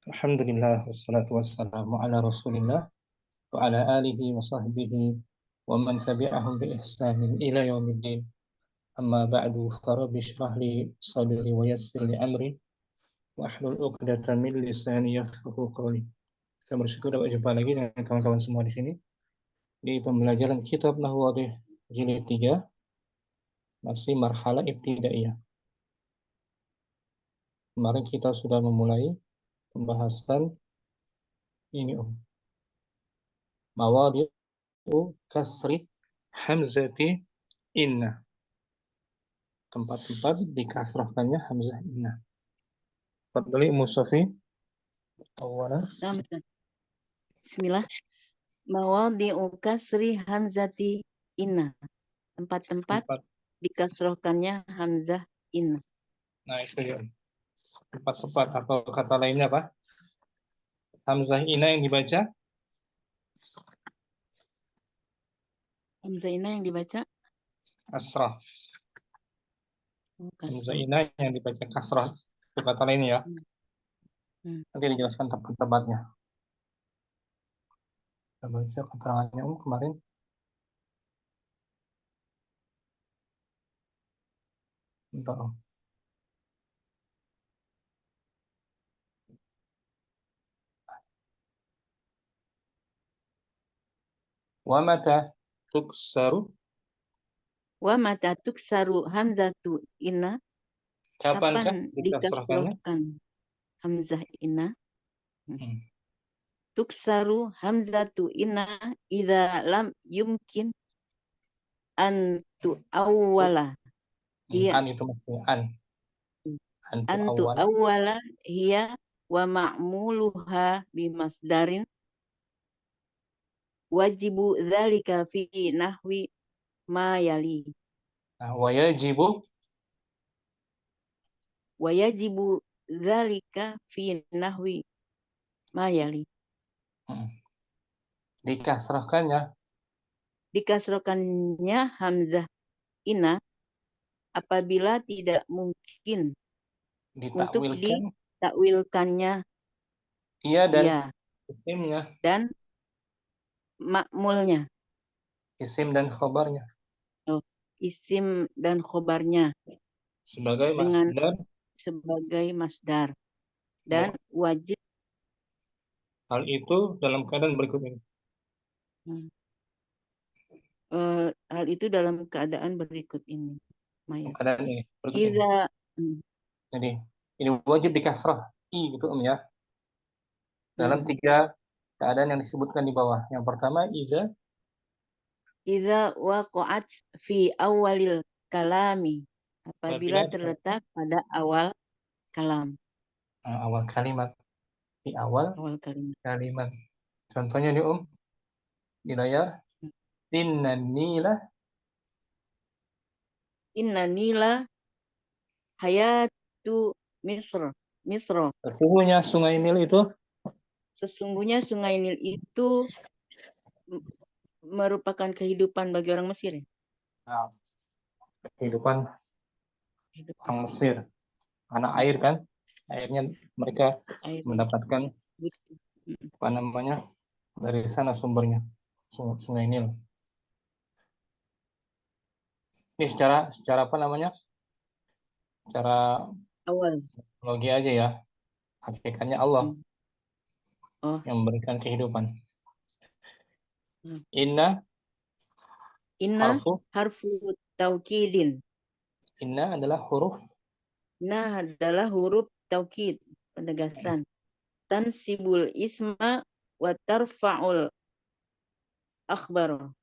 Alhamdulillah wassalatu wassalamu ala Rasulillah wa ala alihi wa sahbihi wa man tabi'ahum bi ihsanin ila yaumiddin. Amma ba'du, farabbi shrah li sadri wa yassir li amri wa ahlul 'uqdatam min lisani yafqahu qawli. Kita bersyukur dapat jumpa lagi dengan kawan-kawan semua di sini di pembelajaran kitab Nahwu jilid 3, masih marhalah ibtidaiyah. Kemarin kita sudah memulai pembahasan ini mawadi'u kasri hamzati inna, tempat-tempat dikasrahkannya hamzah inna. Fadli Musafi awalan. Bismillah. Mawadi'u kasri hamzati inna, tempat-tempat dikasrohkannya hamzah inna. Nah, itu ya. Tempat-tempat atau kata lainnya apa? Hamzah inna yang dibaca Hamzah inna yang dibaca kasrah. kasrah. Hamzah inna yang dibaca kasrah. Itu kata lainnya ya. Nanti dijelaskan tempat-tempatnya. Kita baca keterangannya kemarin. Bentar. Wa mata tuksaru. Wa mata tuksaru hamzatu inna, Kapankah kapan dikasrahkannya? dikasrohkan hamzah inna? Tuksaru hamzatu inna idza lam yumkin an tu'awwala. An itu maksudnya an. An tu'awwala hiya wa ma'muluha bimasdarin wajibu dzalika fi nahwi ma yali. Nah, wa yajibu dzalika fi nahwi ma yali. Dikasrohkannya hamzah inna apabila tidak mungkin untuk ditakwilkannya iya dan makmulnya. Isim dan khobarnya. Isim dan khobarnya. Sebagai masdar. Sebagai masdar. Dan wajib. Hal itu dalam keadaan berikut ini. Hal itu dalam keadaan berikut ini. Keadaan ini. Jadi ini wajib dikasrah. Gitu ya. Dalam 3 keadaan yang disebutkan di bawah. Yang pertama idza waqa'at fi awalil kalami, apabila terletak pada awal kalam. Awal kalimat. Di awal kalimat. Contohnya nih di layar. Inna nila hayatu Misra. Sesungguhnya sungai Nil itu merupakan kehidupan bagi orang Mesir. Nah, kehidupan orang Mesir. Karena air kan, airnya mereka mendapatkan dari sana sumbernya, sungai Nil. Ini secara secara awal logi aja ya. Hakikatnya Allah yang memberikan kehidupan. Inna harfu taukidin. Inna adalah huruf taukid, penegasan. Tansibul isma wa tarfa'ul khobar.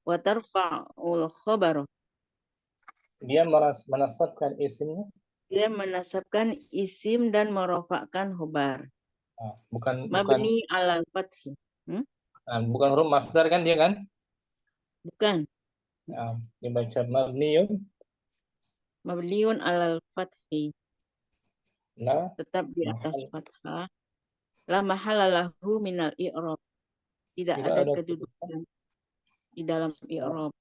Wa tarfa'ul khobar. Dia menasabkan isimnya. Dia menasabkan isim dan merofakkan khobar. Bukan mabni alal fathi. Bukan huruf masdar kan dia kan? Bukan. Dibaca mabniun alal fathi. Tetap di atas fathah. La mahalalahu minal i'rab. Tidak ada kedudukan di dalam i'rab.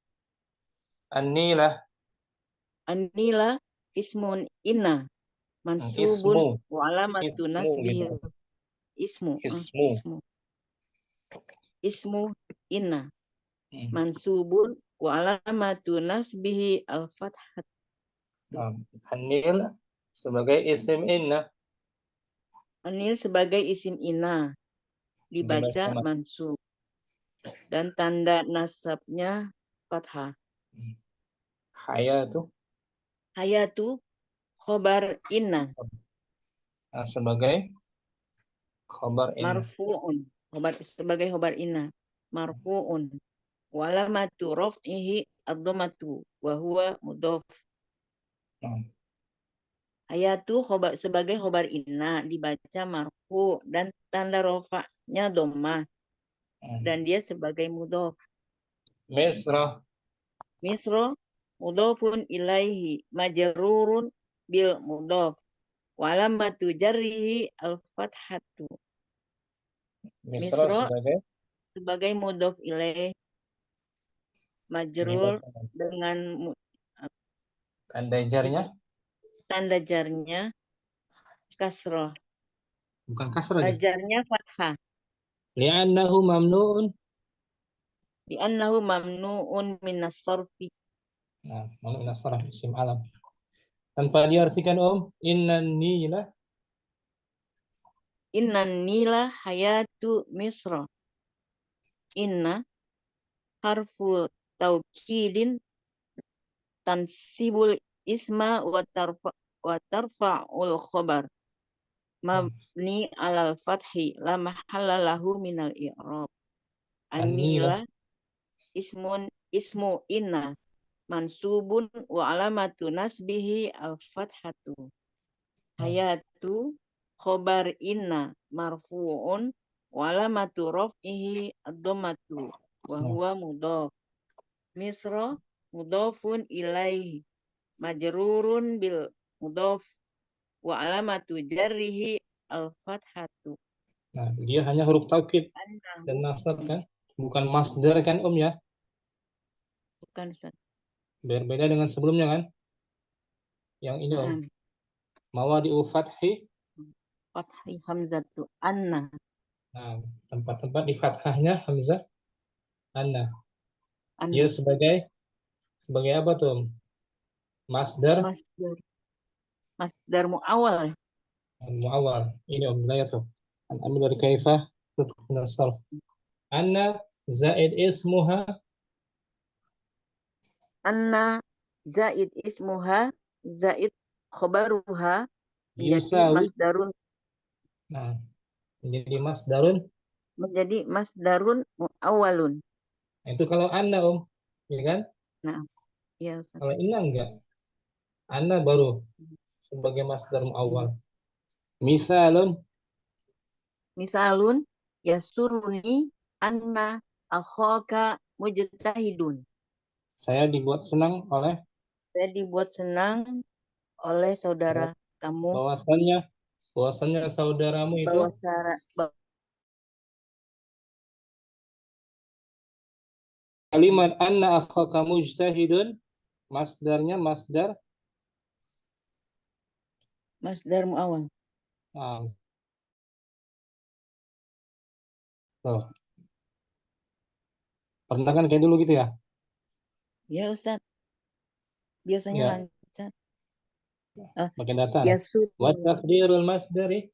An-nila ismun inna, mansubun Ismu. wa alamatu Ismu nasbihi gitu. ismu Ismu. ismu inna Hmm. mansubun wa alamatu nasbihi al-fathah. Nah, Anil sebagai isim inna Anil sebagai isim inna dibaca dibaca mansub dan tanda nasabnya fathah. hayatu Hayatu khobar inna sebagai khabar inna. marfu'un sebagai khobar inna marfu'un walamatu raf'ihi ad-dhammatu wa huwa mudhaf. Nah, Hayatu sebagai khobar inna dibaca marfu dan tanda rofaknya dhammah dan dia sebagai mudhaf. Misra Misro mudhafun ilaihi majrurun bil mudhaf wa alamatu jarrihi al-fathatu. Misra Misro sebagai sebagai mudhaf ilaih majrur dibaca dengan tanda jarnya tanda jarnya kasroh. bukan kasrah ya. Jarnya fathah. Li'annahu mamnu'un. Li'annahu mamnu'un minas sarfi. Nah, mamnu' min as-sarf isim alam. Tanpa diartikan innan nila Innan nila hayatu misra. Inna harfu taukidin tansibul isma wa tarfa'ul khobar mabni alal fathi la mahalla lahu minal i'rab. an-nila An-nila ismu inna mansubun wa alamatu nasbihi al-fathatu. Hayatu khobar inna marfu'un wa alamatu raf'ihi ad-dhammatu wa huwa mudhaf. Misra mudhafun ilaihi majrurun bil mudhaf wa alamatu jarrihi al-fathatu. Nah, dia hanya huruf taukid dan Annahu nasab kan, bukan masdar kan ya. bukan Ustaz. Berbeda dengan sebelumnya kan. Yang ini mawadi'u fathi. Fathi hamzatu anna. Nah, tempat-tempat di fathahnya hamzah anna. Dia Anna. sebagai apa tuh? Masdar Masdar mu'awal. muawwal. Ini wilayah tuh. An amil dari kaifah tutup nasar. Anna zaid ismuha. Anna zaid ismuha zaid khobaruha menjadi Yusawi. masdarun Nah, menjadi masdarun mu'awalun. itu kalau anna ya kan? Nah, ya Ustaz. Kalau inna enggak. Anna baru sebagai masdar muawwal. Misalun Misalun yasuruni anna akhaka mujtahidun. saya dibuat senang oleh Saya dibuat senang oleh saudara kamu bahwasannya saudaramu itu kalimat anna akhaka mujtahidun masdarnya masdar mu'awal. Tuh. Pernah kan kayak dulu gitu ya? Ya Ustaz. Biasanya Ya, lancar. pakai data. Yasur Wa taqdirul masdari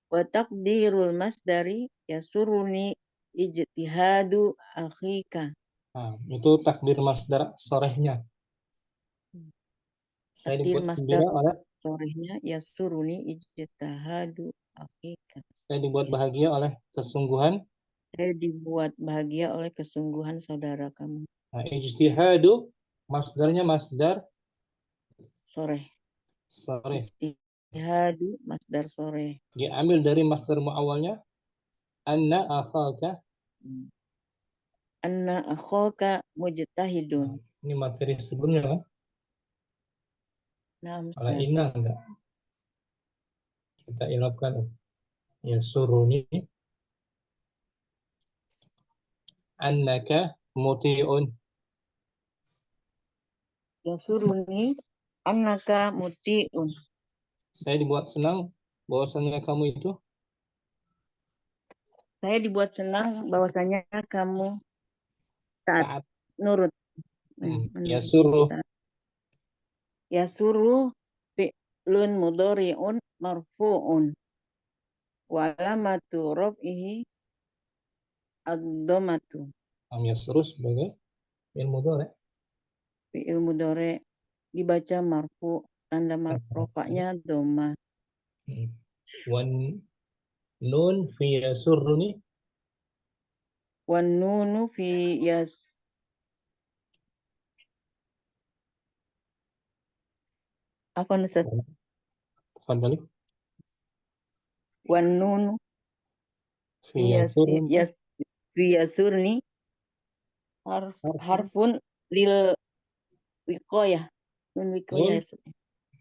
wa taqdirul masdari yasuruni ijtihadu akhika. Nah, itu takdir masdar sorehnya. Saya Takdir dibuat masdar gembira oleh sorehnya yasuruni ijtihadu akhika. saya dibuat bahagia oleh kesungguhan. Saya dibuat bahagia oleh kesungguhan saudara kamu. Nah, ijtihadu masdarnya masdar Soreh. soreh. Ijtihadu masdar soreh. Diambil dari masdar muawalnya anna akhaka. Anna akhaka mujtahidun. Nah, ini materi sebelumnya kan? Nah, Kalau inna enggak. Kita ilafkan ya suruni annaka muti'un. yasuruni annaka muti'un. Saya dibuat senang bahwasanya kamu itu Saya dibuat senang bahwasanya kamu taat, taat. nurut, Ya menurut. suruh. Taat. Yasuru fi'lun mudhari'un marfu'un wa alamatu raf'ihi ad-dhammatu. Ya suruh sebagai fi'il mudhari'. Fi'il mudhari dibaca marfu, tanda rofaknya dhammah. Wan nun fi yasurruni. Wan nunu fi yas apa nusat? Fadali. Wan nunu Fi yasurruni. fi yasurni Harfun. harfun lil wiqayah. Nun Nun. wiqayah.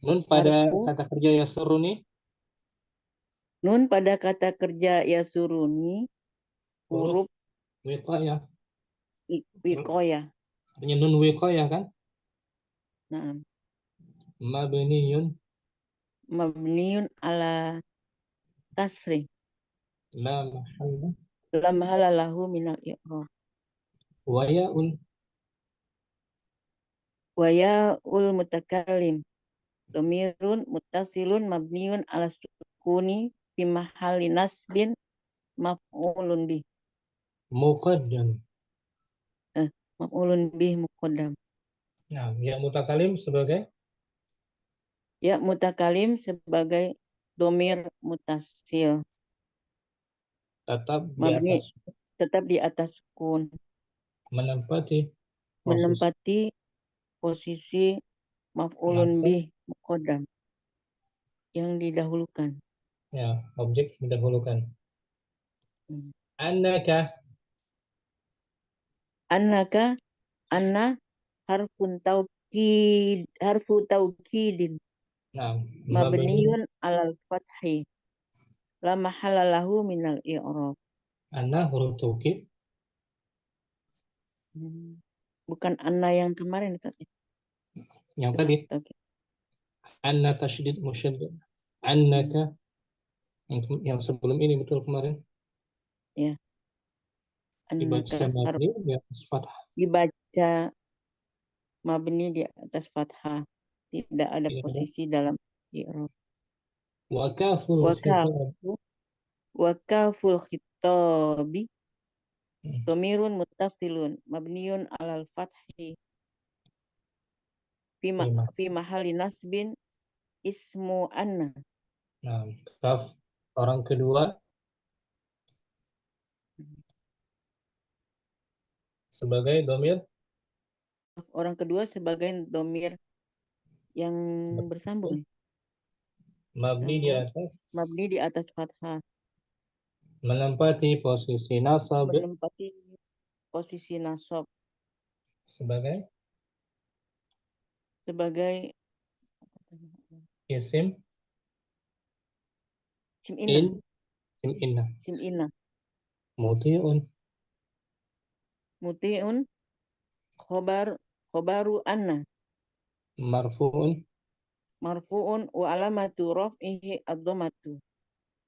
Nun pada Harfu kata kerja yasurruni. nun pada kata kerja yasuruni Huruf huruf wiqayah. wiqayah. Artinya nun wiqayah kan? Nah, Mabniyun. mabniun ala kasri. La mahalla. Lam halalahu minal i'rab. Wa ya'un. Wa ya'ul mutakallim. Domirun mutasilun mabniun ala sukuni fi mahalli nasbin maf'ulun bih. Muqaddam. Maf'ulun bih muqaddam. Nah, ya mutakalim sebagai Ya mutakalim sebagai domir mutasil. tetap di Mabni atas, tetap di atas sukun. menempati posisi Menempati posisi yang maf'ulun bih muqaddam yang didahulukan. ya objek didahulukan. Annaka. Annaka anna harfu taukidin Nah, mabni. mabniun alal fathi la mahalla lahu minal i'rab. Anna huruf taukid. Bukan anna yang kemarin tadi. Yang tadi anna tasydid musyaddad. Annaka yang sebelum ini betul kemarin. Ya. Dibaca Annaka mabni di atas fathah. dibaca mabni di atas fathah. Tidak ada Tidak ada. posisi dalam i'rab. Wa kaful khitab. Wa kaful khitabi domirun muttasilun mabniun alal fathi fi mahali nasbin ismu anna. Nah, kaf orang kedua sebagai domir. Orang kedua sebagai domir yang bersambung. Mabni di atas. Mabni di atas fathah. Menempati posisi nasab. Menempati posisi nasab. Sebagai isim. Sim inna. Sim inna. Sim inna. Muti'un. Muti'un khobaru anna. Marfu'un. Marfu'un wa alamatu raf'ihi ad-dhammatu.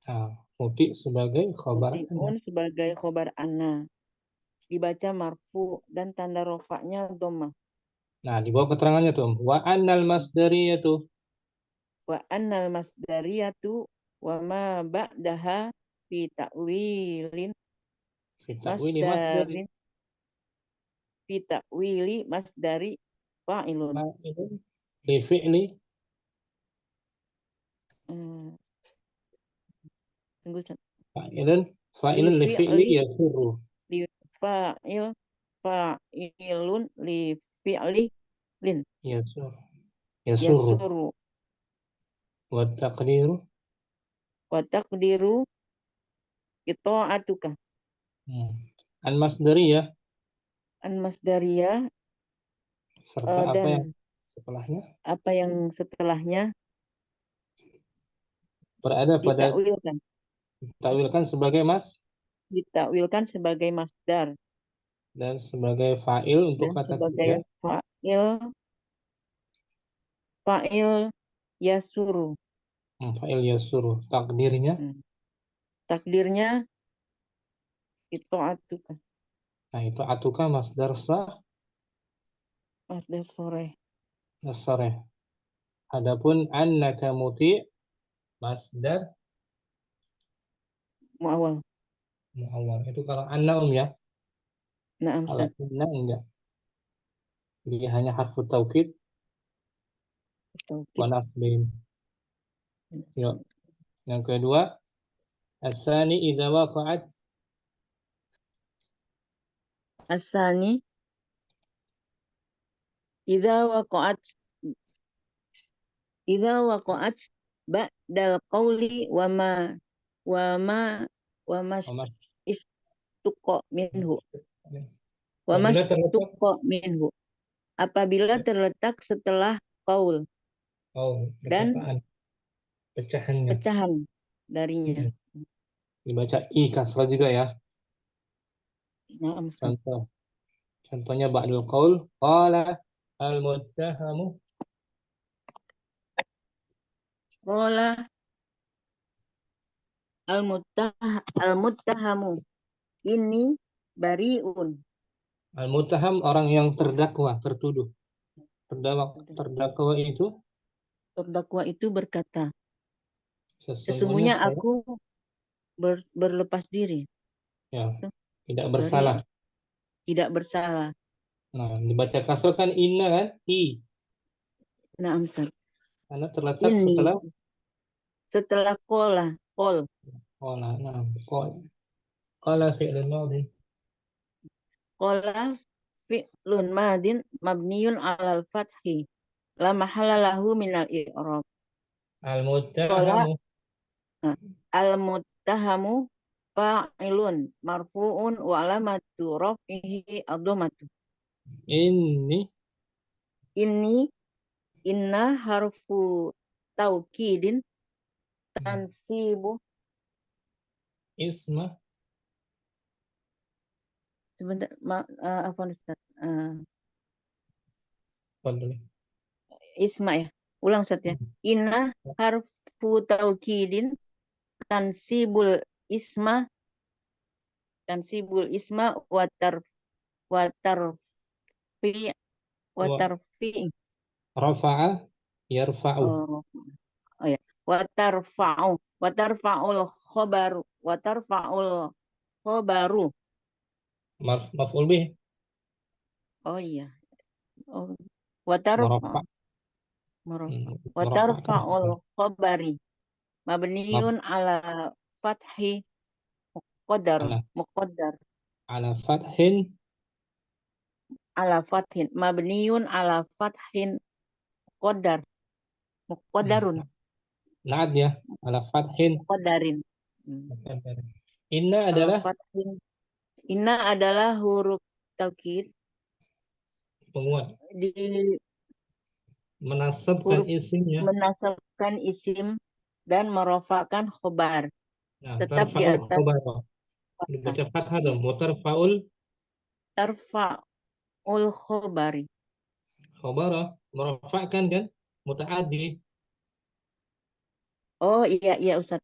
Nah, muti sebagai khobar anna. Muti'un sebagai khobar anna. Dibaca marfu dan tanda rofaknya dhammah. Nah, di bawah keterangannya tuh. Wa annal masdariyatu. Wa annal masdariyatu wa ma ba'daha fi ta'wilin Fi ta'wili masdari. fi ta'wili masdari fa'ilun. Fa'ilun. Li fi'li. Tunggu. Fa'ilun li fi'li yasurru. Li fa'ilun li fi'li lin. Yasurru. Yasuru. Wa taqdiru. Wa taqdiru ita'atuka. An masdariyah. An masdariyah Serta apa dan yang setelahnya? apa yang setelahnya Berada pada ditakwilkan sebagai ditakwilkan sebagai masdar dan sebagai fa'il untuk dan kata kerja. sebagai fa'il yasuru. Fa'il yasuru. Takdirnya. Takdirnya itu'atuka. Nah, itu atuka masdar Masdar sore. sore. Adapun annaka muti masdar Muawal. muawwal. Itu kalau anna ya. Naam, Kalau Ustaz. inna enggak. Dia hanya harfu taukid wa Taukid. nasbin. Yuk. Yang kedua, asani idza waqa'at Asani idza waqa'at ba'dal qawli wa ma wa wa ma- istuqa minhu wa apabila terletak mastuqa minhu apabila terletak setelah qaul dan perkataan pecahannya. pecahan darinya. Hmm. Dibaca i kasrah juga ya. Naam, Ustaz. Contohnya ba'dul qaul qala al-muttahamu Qala al-muttahamu ini bariun. al-muttaham orang yang terdakwa, tertuduh. Terdakwa itu Terdakwa itu berkata, sesungguhnya sesungguhnya saya aku berlepas diri. ya tidak Bari bersalah. tidak bersalah. Nah, dibaca kasrah kan inna kan i Naam, Ustaz. karena terletak Ini setelah qol qala. Nah, qala fi'lun madhi qala fi'lun madin mabniun alal fathi la mahalla lahu minal i'rab. Qala al-muttahamu al-muttahamu fa'ilun marfu'un wa alamatu raf'ihi ad-dhammatu. ini Ini inna harfu taukidin tansibu isma sebentar afwan Ustaz. fadli. Isma ya. Ulang Ustaz ya. Inna harfu taukidin tansibul isma watar watarfi Wa watarfi rafa'a yarfa'u oh, oh ya watarfa'ul khobaru maf'ul bih oh iya oh watarfa murafa' merafa'kan watarfa'ul khobari mabniun ala fathi ala muqaddar ala fathin ala fathin mabniun ala fathin muqaddar muqaddarun naat ya ala fathin. muqaddarin. Inna Ala adalah fathin inna adalah huruf taukid penguat di menasabkan huruf isimnya. menasabkan isim dan merofakkan khobar Nah, tetap di tarfa'ul atas khabara fathah. dibaca fathah dong. Mutarfa'ul Tarfa'ul khobari. khabara merafa'kan kan mutaaddi. Oh iya iya Ustaz.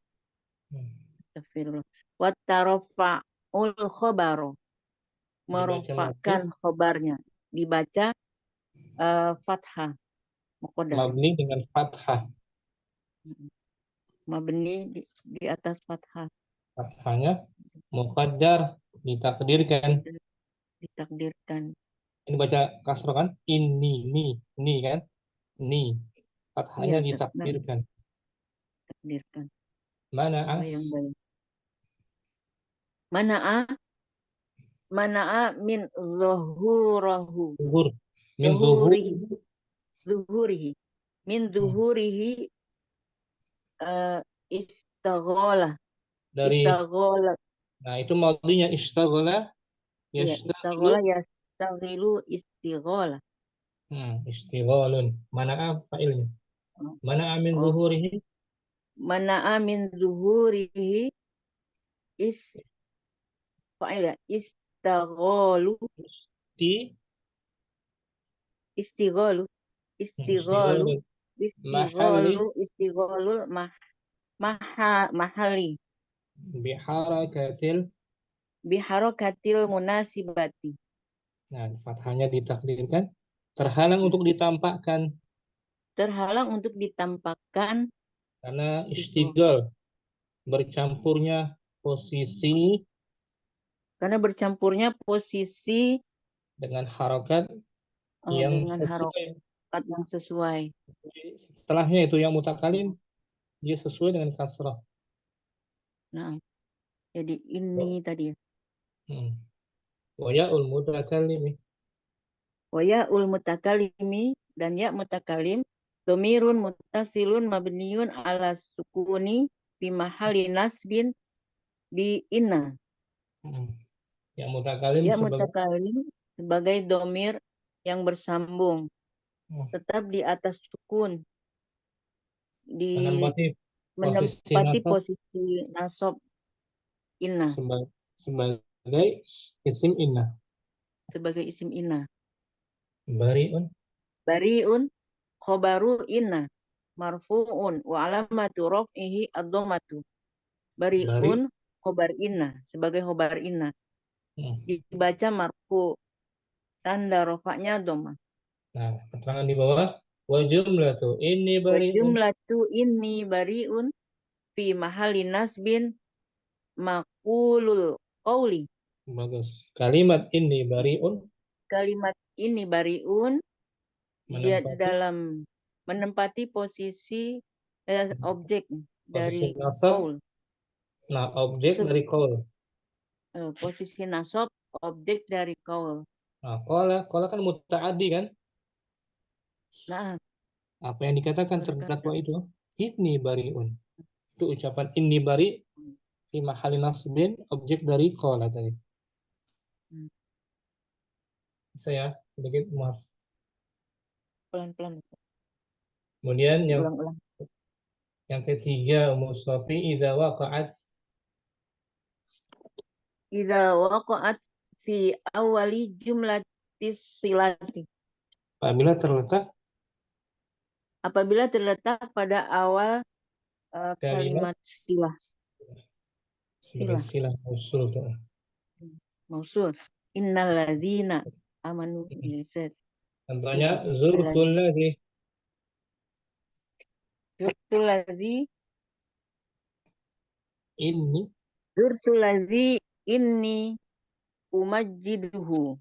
Hmm. Astagfirullah. Wa tarfa'ul khobaru. Dibaca mabni Merofakkan khobarnya. Dibaca fathah. Muqaddar. mabni dengan fathah. Mabni di atas fathah. Fathahnya muqaddar ditakdirkan. Ditakdirkan. Ini baca kasroh kan? Ini kan? Ni. Iya Fathahnya Ustaz. Nah, ditakdirkan. takdirkan. Mana Bayang-bayang. Mana'a min zuhurahu. zuhur min zuhur Zuhurihi. Zuhurihi. Min zuhurihi uh, istaghola. dari Istaghola. nah itu maudinya istaghala Iya, yastaghilu istaghola yastaghilu istighola. istighalun mana fa'ilnya mana min Oh, zuhurihi mana'a min zuhurihi is fa'il ya. Istaghalu. isti Istighalu. Istighalu. istighalun Istighalu. mahalli Istighalu mahali biharakatil. biharokatil munasibati. Nah, fathahnya ditakdirkan terhalang untuk ditampakkan Terhalang untuk ditampakkan karena istighfar. istighol bercampurnya posisi Karena bercampurnya posisi dengan harokat yang dengan sesuai. harokat yang sesuai. Setelahnya itu yang mutakalim dia sesuai dengan kasrah. Nah, jadi ini tadi ya. Hmm. Wa ya'ul mutakalimi. Wa ya'ul mutakalimi dan ya mutakalim domirun mutasilun mabniun ala sukuni fi mahali nasbin bi inna. Hmm. Yang mutakalim Ya sebagai mutakalim sebagai domir yang bersambung tetap di atas sukun di menempati posisi menempati nasab posisi nasab inna sebagai isim inna. sebagai isim inna. Bariun. Bariun khobaru inna marfu'un wa alamatu raf'ihi ad-dhammatu. Bariun Bari. khobar inna sebagai khobar inna. Hmm. Dibaca marfu, tanda rofaknya dhammah. Nah, keterangan di bawah wa jumlatu inni Wa bariun. jumlatu inni bariun fi mahali nasbin maqulul qawli. Bagus. Kalimat inni bariun Kalimat ini bariun dia menempati dalam menempati posisi objek posisi dari nasab. qaul. Nah, objek dari qaul. Posisi nasab objek dari qaul. Nah, qala kan muta'addi kan? Nah, Apa yang dikatakan berkata terdakwa itu? Inni bariun. Itu ucapan inni bari fi mahali nasbin objek dari qala tadi. Saya sedikit maaf. pelan-pelan Kemudian diulang-ulang. yang ketiga mustafi idza waqa'at Idza waqa'at fi awali jumlatis silati. apabila terletak Apabila terletak pada awal kalimat kalimat silah. sebagai Silah. silah usul tuh. Mausul. Innal ladzina amanu bilzat. Contohnya zurtul ladzi. Zurtul ladzi Ini Zurtul ladzi inni umajjiduhu.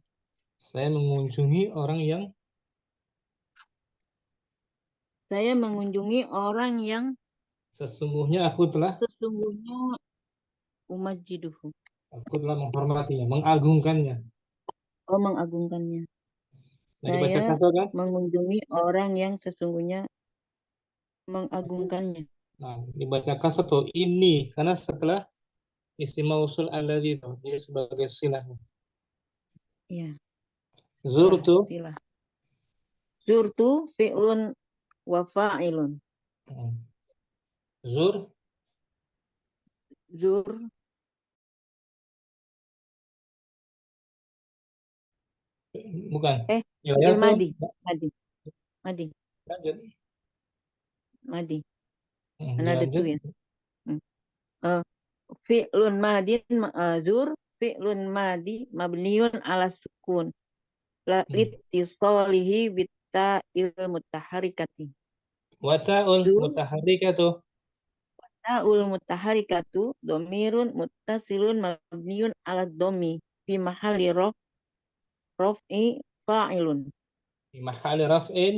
saya mengunjungi orang yang Saya mengunjungi orang yang sesungguhnya sesungguhnya umajjiduhu. aku telah menghormatinya, mengagungkannya. Oh, mengagungkannya. Nah, dibaca Saya kasar kan? mengunjungi orang yang sesungguhnya mengagungkannya. Nah, dibaca kasar tuh ini karena setelah isim mausul alladzi itu dia sebagai silahnya. Iya, Zurtu silah. Zurtu fi'lun wa fa'ilun. zur Zur bukan. eh Ya fi'il tuh madi. Madi. Madi. lanjut. Madi. Mana ada tuh Dilanjut. ya? Hmm. Eh, fi'lun madin zur fi'lun madi mabniun ala sukun. La litisolihi bitta il mutaharikati. Wata'ul Zur mutaharrikatu. ta'ul mutaharikatu domirun muttasilun mabniun ala domi fi mahali rof'i fa'ilun. Di mahali raf'in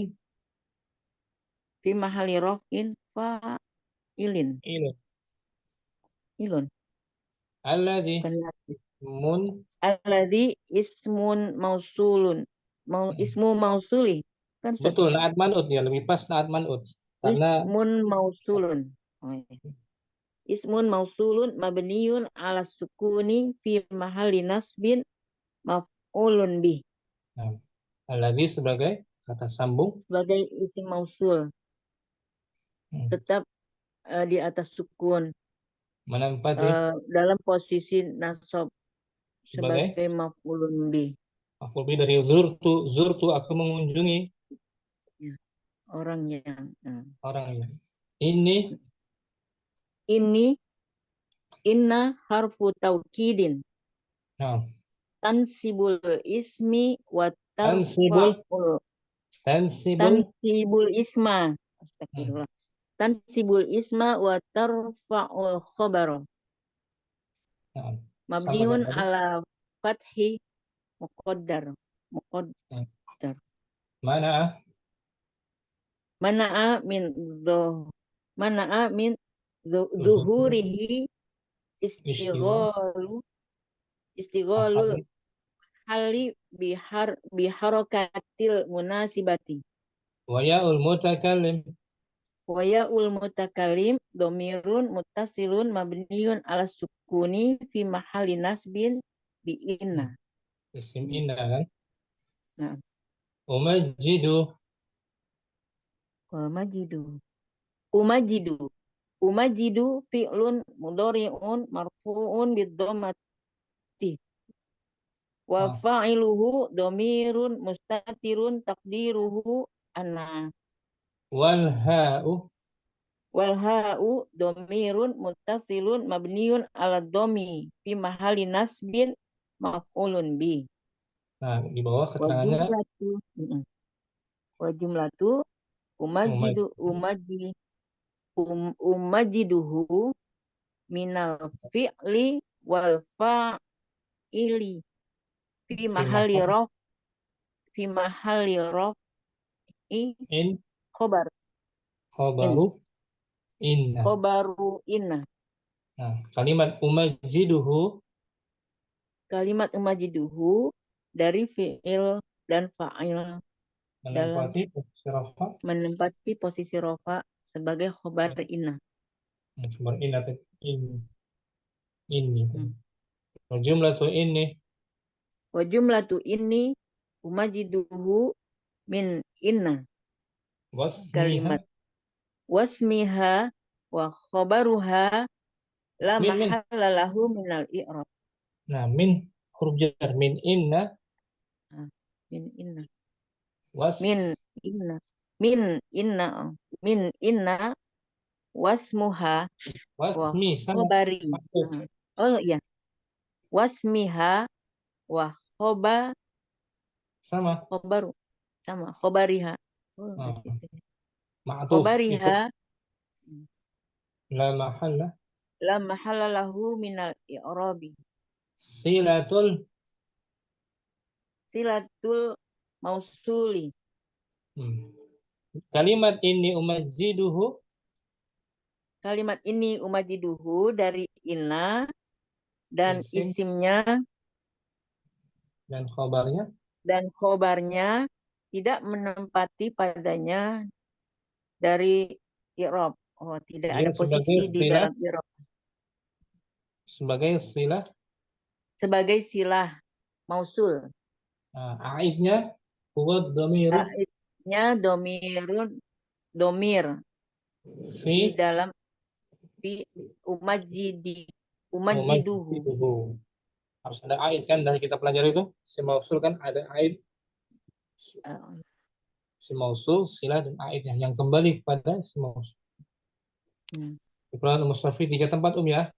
Fi mahali rof'in fa'ilin. ilu. Ilun. Alladzi Bukan lagi. mun Alladzi ismun mausulun. Ismu mausuli. Kan satu. betul naat man'ut ya lebih pas naat man'ut karena Ismun mausulun. Oh, iya. Ismun mausulun mabniun ala sukuni fi mahali nasbin maf'ulun bih. nah, alladzi sebagai kata sambung Sebagai isim mausul. Tetap di atas sukun. menempati Dalam posisi nasab sebagai sebagai maf'ulun bih. maf'ul bih dari zurtu aku mengunjungi Ya, orang yang orang ini. Ini Ini inna harfu taukidin. Nah, Tansibul ismi wa tansibul tarfa'ul. tansibul Tansibul isma. hmm. Astagfirullah. Tansibul isma wa tarfa'ul khobar. Nah, sama Mabniun kayak tadi. ala fathi muqaddar. Hmm. Muqaddar. Mana Mana'a min dho. Mana'a min zuhur zuhurihi istighfar istighalu hali biharokatil munasibati. wa ya'ul mutakallim Wa ya'ul mutakalim domirun mutasilun mabniun ala sukuni fi mahali nasbin bi inna. isim inna kan. Nah, Umajjidu wa majidu. Umajidu. Umajidu fi'lun mudhari'un marfu'un bid-dhammati wa ah, fa'iluhu domirun mustatirun takdiruhu ana. wal ha'u Wal ha'u domirun muttasilun mabniun ala domi fi mahali nasbin maf'ulun bi. nah di bawah Wa keterangannya jumlatu wa jumlatu umaj umajidu umajiduhu minal fi'li wal fa'ili fi fi mahali mahal raf fi mahali raf'i in khobar in khabaru inna. khobaru inna. Nah, kalimat umajjiduhu Kalimat umajiduhu dari fi'il dan fa'il dalam menempati posisi rafa menempati posisi rofa sebagai khobar inna. khabar inna in ini Hmm. jumlah ini Wa jumlatu inni umajiduhu min inna. wasmiha Kalimat wasmiha wa khobaruha la min mahalla lahu minal i'rab. nah min huruf jar min inna Ah, min inna. was Min inna. Min inna. Min inna wasmuha wa wasmi sama khobari. maksud Oh iya. Wasmiha wa sama khobaru sama khobariha. Oh, ah, gitu. ma'tuf itu Khobariha la mahalla la mahalla lahu minal i'rabi. silatul Silatul mausuli. hmm. Kalimat ini umajjiduhu Kalimat ini umajiduhu dari inna dan isim isimnya dan khabarnya dan khobarnya tidak menempati padanya dari i'rab. Oh, tidak dia ada sebagai posisi di silah dalam i'rab. sebagai silah Sebagai silah mausul. aidnya huwa dhamiru Aidnya domirun domir fi di dalam fi umajiduhu. umajjiduhu harus ada aid kan dari kita pelajari itu si mausul kan ada aid Uh, si mausul silah dan aidnya yang kembali kepada si mausul hmm. di Quran Mustafi 3 tempat ya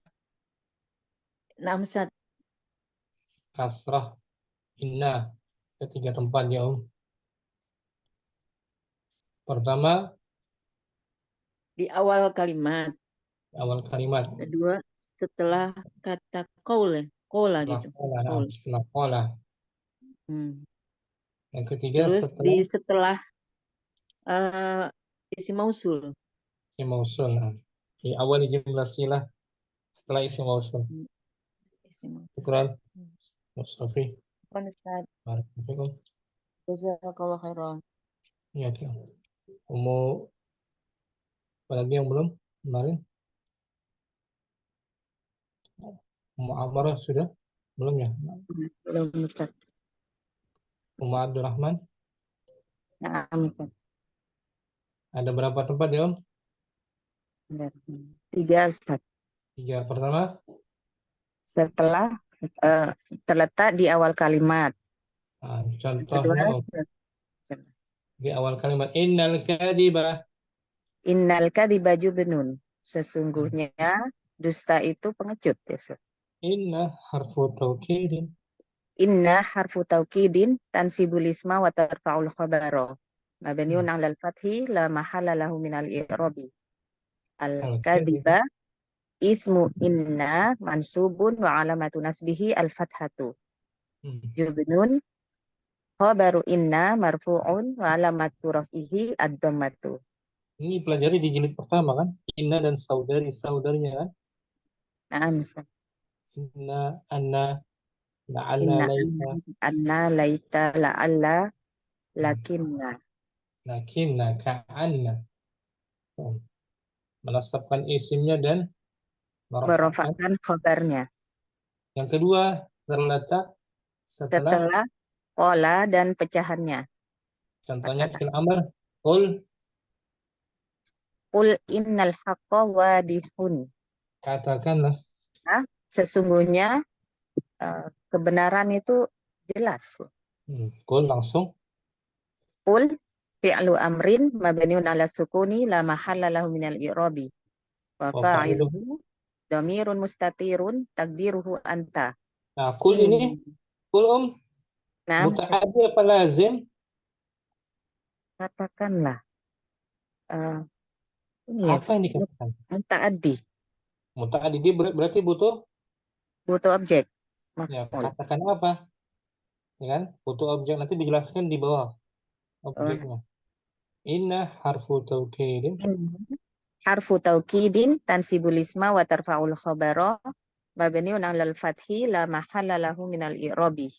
Namsat kasrah inna ke 3 tempat ya pertama di awal kalimat. awal kalimat Kedua setelah kata kola setelah gitu. qala Qaul. setelah qala Hmm. yang ketiga Terus setelah setelah uh, isi mausul. si mausul di awal jumlah silah setelah isi mausul Hmm. Isi mausul. Quran Hmm. Mustafi Ustaz, Waalaikumsalam. jazakallah khairan. Ya, mau apa lagi yang belum kemarin? Muamarah sudah? Belum ya? Belum Ustaz. Umar Abdurrahman, Nah, Ustaz. ada berapa tempat ya Om? Benar. Tiga Ustaz. 3. Pertama, Setelah terletak di awal kalimat. contohnya Kedua, Om, di awal kalimat innal kadhiba innal kadhiba jubnun. Sesungguhnya dusta itu pengecut ya, Ustaz. Inna harfu taukidin. Inna harfu taukidin tansibul isma wa tarfa'ul khabara. Mabniun 'alal fathi la mahalla lahu minal i'rabi. Al-kadhib. Al-kadhiba ismu inna mansubun wa alamatu nasbihi al-fathatu. Jubnun khabaru inna marfu'un wa alamatu raf'ihi ad-dhammatu. Ini pelajari di jilid pertama kan? Inna dan saudarinya kan? Na'am, Ustaz. Inna, anna, la'alla, Inna laita, anna laita la'alla lakinna. lakinna, ka'anna. Menasabkan isimnya dan merofakkan. Merofakkan khabarnya. Yang kedua, terletak setelah Setelah pola dan pecahannya. contohnya fi'il amr. Qul, Qul innal haqqa wadihun. katakanlah. Sesungguhnya kebenaran itu jelas. Qul langsung. Qul fi'lu amrin mabniun ala sukuni la mahalla lahu minal i'rabi. Wa fa'iluhu dhamirun mustatirun takdiruhu anta. Nah, qul ini, qul muta'addi apa lazim? Katakanlah. Ini ya, Apa yang dikatakan? muta'addi. Muta'addi dia berarti butuh Butuh objek. ya, Maf'ul. katakan apa? Ya kan? Butuh objek, nanti dijelaskan di bawah objeknya. Inna harfu taukidin. Harfu taukidin tansibul isma wa tarfa'ul khabara mabniun 'alal fathi la mahalla lahu minal i'rabi.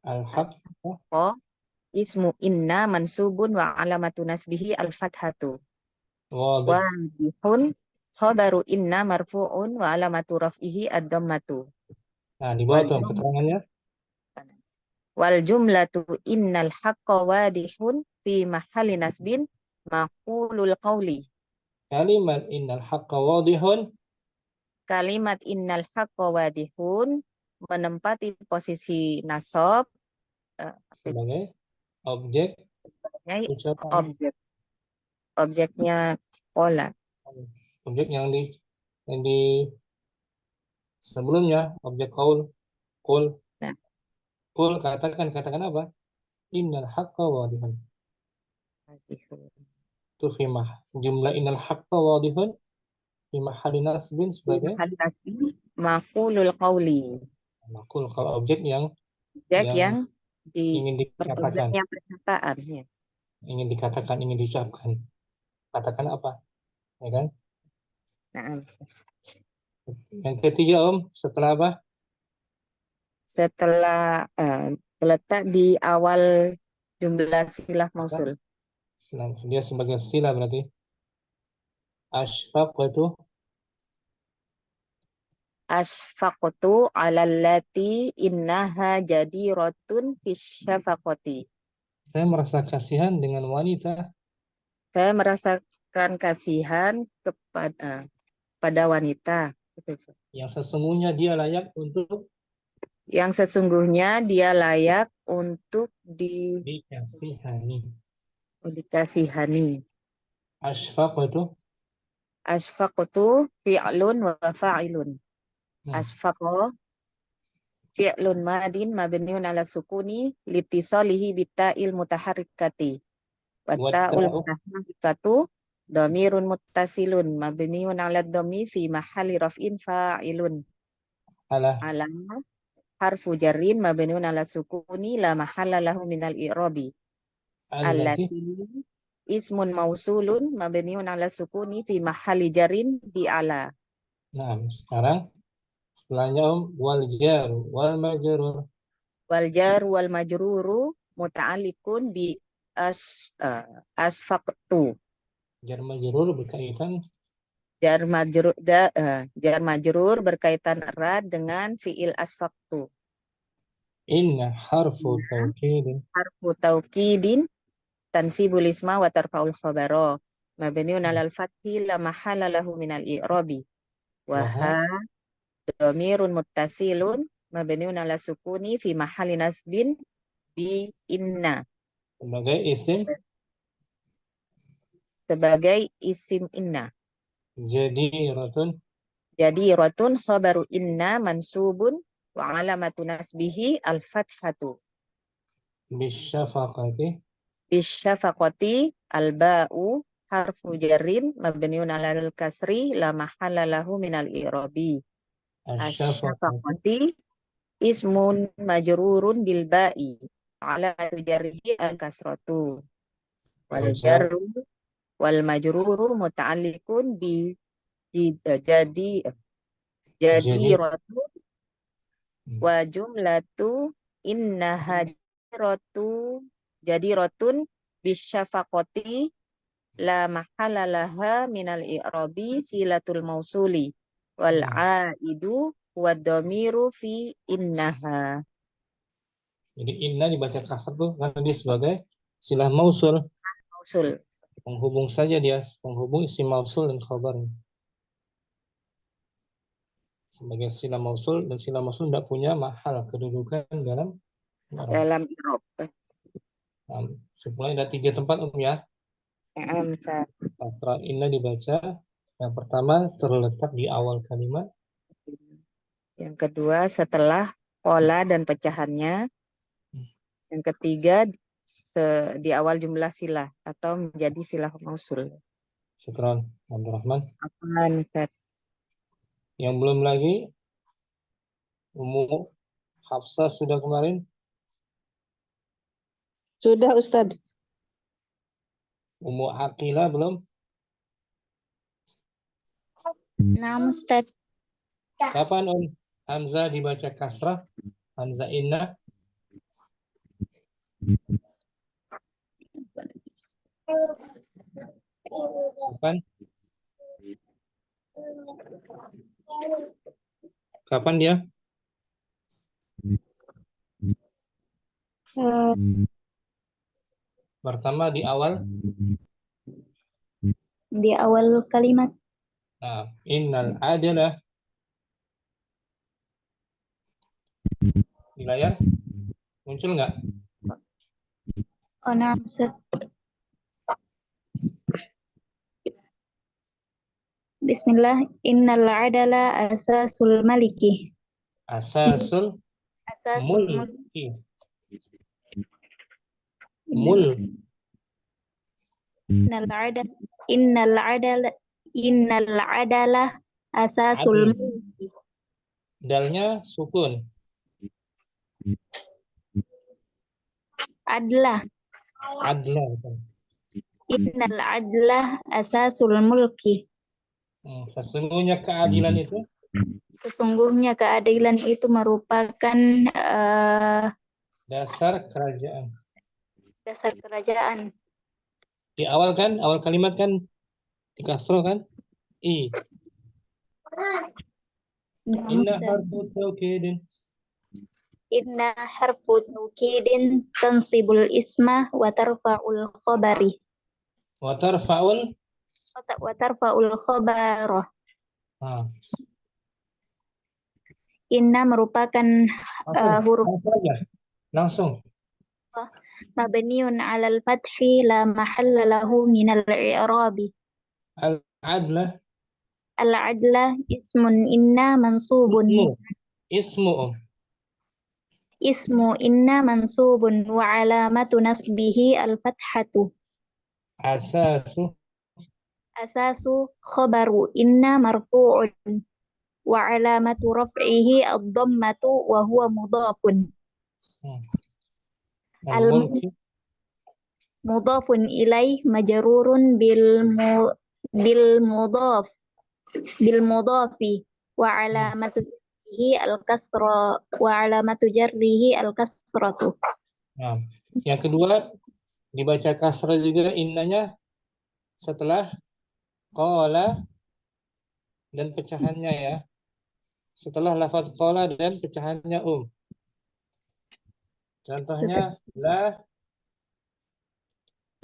Al-haq Ismu inna mansubun wa alamatu nasbihi al-fathatu. wadih. Wadihun khabaru inna marfu'un wa alamatu raf'ihi ad-dhammatu. Nah, di bawah tuh keterangannya. Wal jumlatu innal haqqa wadihun fi mahalli nasbin maqulul qawli. Kalimat innal haqqa wadihun. Kalimat innal haqqa wadihun menempati posisi nasab Sebagai objek ucapan. Objeknya qola. Objek yang di sebelumnya objek qaul. Qul. Nah. Qul katakan apa? Innal haqqa wadihun. Itu jumlah innal haqqa wadihun fi mahalli nasbin sebagai maqulul qawli. Maqul kalau objek yang ingin dikatakan. Perkataan ya. Ingin dikatakan, ingin diucapkan. Katakan apa? Ya kan? Nah, yang ketiga setelah apa? Setelah terletak di awal jumlah silah mausul. Dia sebagai silah berarti. Asfaq itu Asfaqtu 'alal lati innaha jadiratun fisyafaqati. Saya merasa kasihan dengan wanita. Saya merasakan kasihan pada wanita. Yang sesungguhnya dia layak untuk dikasihani. Asfaq itu Asfaqtu fi'lun wa fa'ilun. Asfaqa fi'lun madin mabniun ala sukuni litisalihi bita'il mutaharrikati. Watta'ul mutaharrikatu dhamirun muttasilun mabniun ala dhammi fi mahalli raf'in fa'ilun. Ala harfu jarrin mabniun ala sukuni la mahalla lahu minal i'rabi. Allati ismun mausulun mabniun ala sukuni fi mahalli jarrin bi ala. Nah, sekarang setelahnya wal jar wal majrur. Wal jar wal majruru muta'alliqun bi asfaqtu. Jar majrur berkaitan jar majrur berkaitan erat dengan fiil asfaqtu. Inna harfu taukidin. Harfu taukidin tansibul isma wa tarfa'ul khabara mabniun 'alal fathi la mahalla lahu minal i'rabi. Wa dhamirun muttasilun mabniun 'ala sukuni fi mahalli nasbin bi inna. Sebagai isim inna. Jadiratun Jadiratun khabaru inna mansubun wa alamatu nasbihi al-fathatu. bisyafaqati Bisyafaqati al-ba'u harfu jarrin mabniun alal kasri la mahalla lahu minal i'rabi. asyafaqati Asyafaqati ismun majrurun bil ba'i ala jarrihi al kasratu wal wajar jarru wal majruru muta'alliqun bi jadi jadi jadiratu wa jumlatu inna hadiratu jadiratun bisyafaqati la mahalla laha minal i'rabi silatul mausuli wal aidu wa dhamiru fi innaha. Jadi inna dibaca kasar tuh karena dia sebagai silah mausul, Mausul. penghubung saja dia, penghubung isim mausul dan khabar. Sebagai silah mausul, dan silah mausul tidak punya mahal kedudukan dalam i'rab. Dalam i'rab. Nah, semuanya ada 3 tempat ya. Kata inna dibaca yang pertama terletak di awal kalimat. Yang kedua setelah pola dan pecahannya. Yang ketiga di awal jumlah silah atau menjadi silah mausul. Syukran, Abdurrahman. Apaan, Ustaz? Yang belum lagi, Ummu Hafsah sudah kemarin? Sudah, Ustaz. Ummu Aqilah belum? Nah, Ustaz. Kapan Hamzah dibaca kasrah? Hamzah inna? Kapan? Kapan dia? Pertama di awal? Di awal kalimat. Nah, innal adalah di layar muncul nggak? Oh, nah, Ustaz. Bismillah, innal adala asasul maliki. Asasul Asasul mulki. Mul. Innal adala asasul maliki. Dalnya sukun. Adla. Adla. Innal adla asasul mulki. Sesungguhnya keadilan itu? Sesungguhnya keadilan itu merupakan dasar kerajaan. Dasar kerajaan. Di awal kan, awal kalimat kan di kasroh kan? I. Inna harfu taukidin. Inna harfu taukidin tansibul isma wa tarfa'ul khabari. Wa tarfa'ul khabara. Inna merupakan huruf langsung mabniun 'alal fathi la mahalla lahu minal i'rabi. Al-adla Al-adla ismun inna mansubun. Ismu inna mansubun wa alamatu nasbihi al-fathatu. Asasu khabaru inna marfu'un wa alamatu raf'ihi ad-dhammatu wa huwa mudhafun. Al-mulki mudhafun ilaih majrurun bil mudhafi wa alamatu jarrihi al-kasratu. Nah, yang kedua dibaca kasrah juga innanya setelah qala dan pecahannya ya. Setelah lafaz qala dan pecahannya Contohnya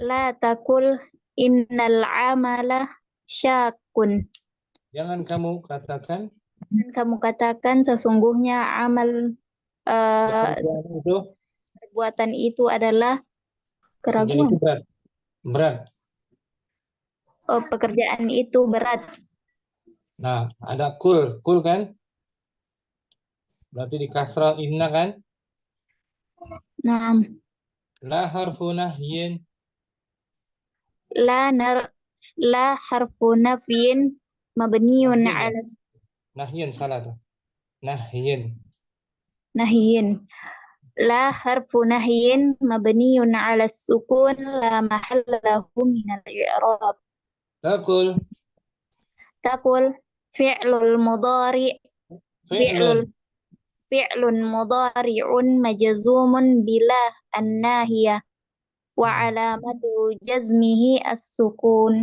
la takul innal amala syakun. Jangan kamu katakan sesungguhnya amal perbuatan itu adalah keraguan. Berat. Oh, pekerjaan itu berat. Nah, ada kul kan? Berarti di kasrah inna kan? نعم La harfu nahyin. لا نر لا حرف نفي مبني Nahyin ya? على Nahyin salah tuh. Nahyin. نهي لا حرف نهي مبني على السكون لا محل له من الإعراب Takul. تقول فعل المضارع Fi'lun. فعل فعل مضارع مجزوم بلا الناهية وعلامة جزمه السكون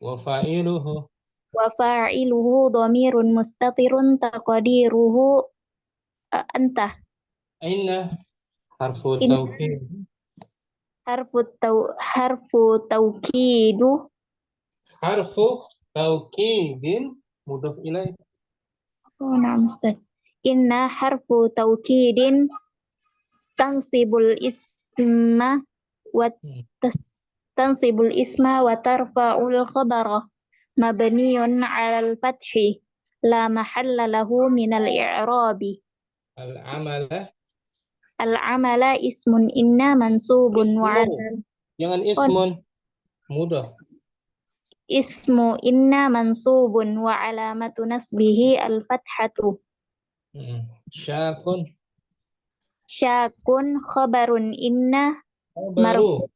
Wa fa'iluhu. وفاعله ضمير مستتر تقديره أنت Aina. Harfu إن tawkid. حرف توكيد Harfu tawkidin. Mudhaf ilaih. نعم أستاذ إن حرف توكيد تنصب الاسم تنصب الاسم وترفع الخبر مبني على الفتح لا محل له من الإعراب Al-amalah. العمل اسم إن منصوب Ismu. وعلى Jangan ismun. Mudhaf. اسم إن منصوب وعلامة نصبه الفتحة Syakun. شاك خبر إن Khobaru.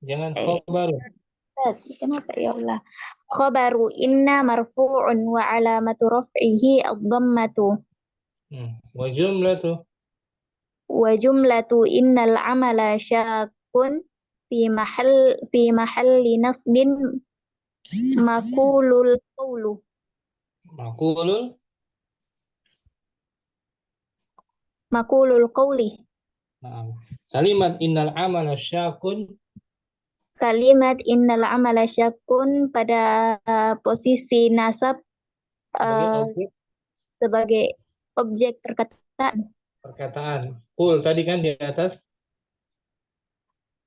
Jangan khobaru. kenapa ya Allah khabaru inna marfu'un wa alamatu raf'ihi ad-dhammatu Wa jumlatu. wa jumlatu innal amala syakun fi mahalli nasbin maqulul qawlu Maqulul. maqulul qawli Nah, kalimat innal amala syakun kalimat innal amala syakun pada posisi nasab sebagai uh, objek sebagai objek perkataan perkataan. Kul tadi kan di atas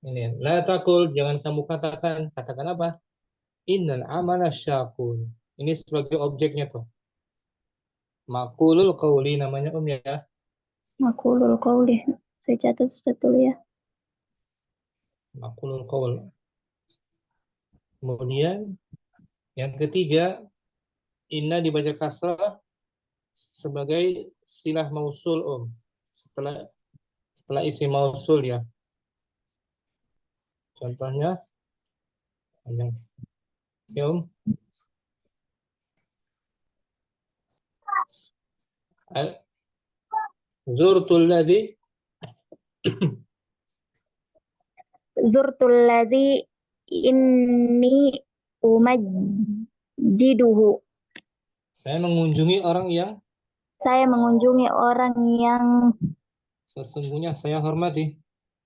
ini. La takul, jangan kamu katakan. Katakan apa? Innal amala syakun. Ini sebagai objeknya tuh. Maqulul qauli namanya ya. maqulul qawli saya catat dulu ya Maqulul qaul. Kemudian yang ketiga, inna dibaca kasrah sebagai silah mausul setelah isi mausul ya. Contohnya yang zurtul ladzi zurtul ladzi inni umajjiduhu saya mengunjungi orang yang saya mengunjungi orang yang sesungguhnya saya hormati.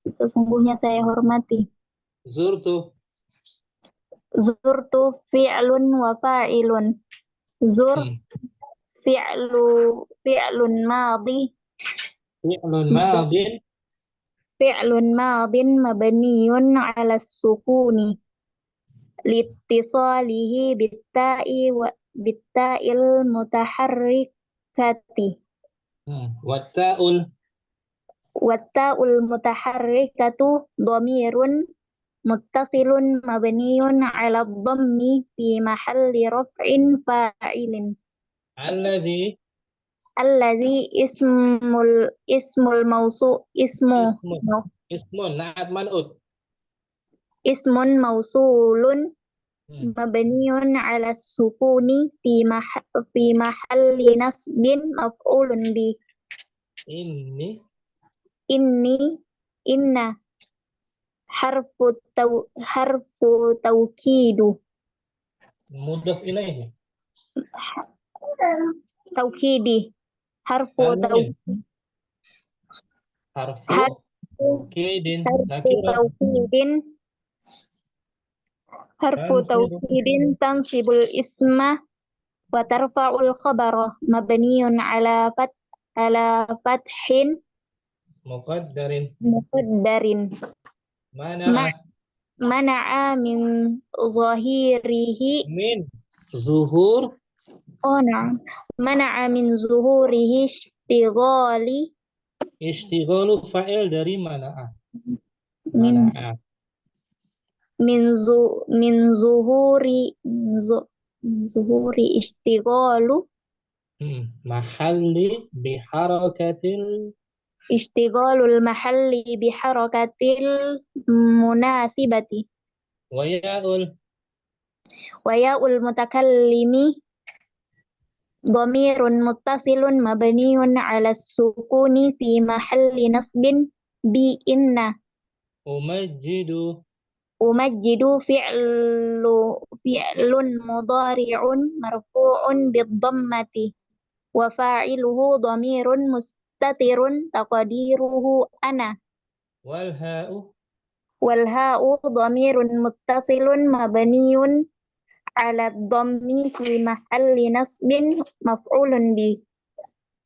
sesungguhnya saya hormati Zurtu. zurtu fi'lun wa fa'ilun zur fi'lun madhi Fi'lun madin. fi'lun madin mabniyun 'ala sukuni liittisalihi bitta'il mutaharrikati Watta'ul. watta'ul mutaharrikatu dhamirun muttasilun mabniyun 'ala dhammi fi mahalli raf'in fa'ilin Alladzi. alladzi ismul Ismun na'at man'ut. ismun mausulun mabniyun 'ala sukuni fi mahalli nasbin maf'ulun bi inna harfu taukidu mudhaf ilaihi. taukidi harfu taukidin harfu taukidin tansibul isma wa tarfa'ul khabara mabniyun ala fathin muqaddarin mana'a mana'a min zahirihi min zuhur Oh, na'am. Mana'a min zuhurihi ishtighali Ishtighalu fa'il dari mana'a. min Mana'a. min zuhuri ishtighalu Mahalli biharakatil ishtighalul mahalli biharakatil munasibati waya'ul wa ya'ul mutakallimi dhamirun muttasilun mabniun 'ala sukuni fi mahalli nasbin bi inna umajjidu umajjidu fi'lun mudhari'un marfu'un bid-dhammati wa fa'iluhu dhamirun mustatirun taqdiruhu ana wal ha'u wal ha'u dhamirun muttasilun mabniun 'ala dhammi fi mahalli nasbin maf'ulun bi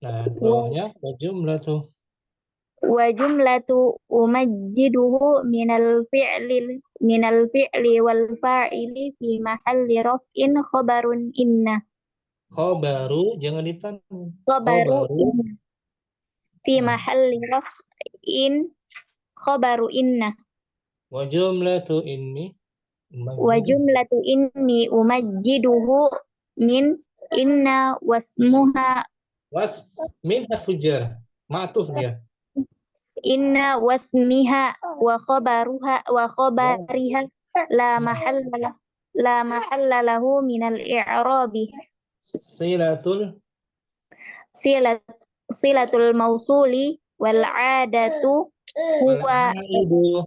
Nah, di bawahnya jumlatu wa jumlatu umajjiduhu minal fi'li wal fa'ili fi mahalli raf'in khabarun inna khobaru jangan ditanwin. khabaru Khobaru inna fi mahalli raf'in khabaru inna wa jumlatu inni wa umajjidu jumlatu inni umajjiduhu min inna wasmuha was min fujar ma'tuf dia. inna wasmiha wa khabaruha wa khabariha la mahalla lahu min al-i'rabi Silatul silatul mausuli wal 'adatu huwa al-aidu.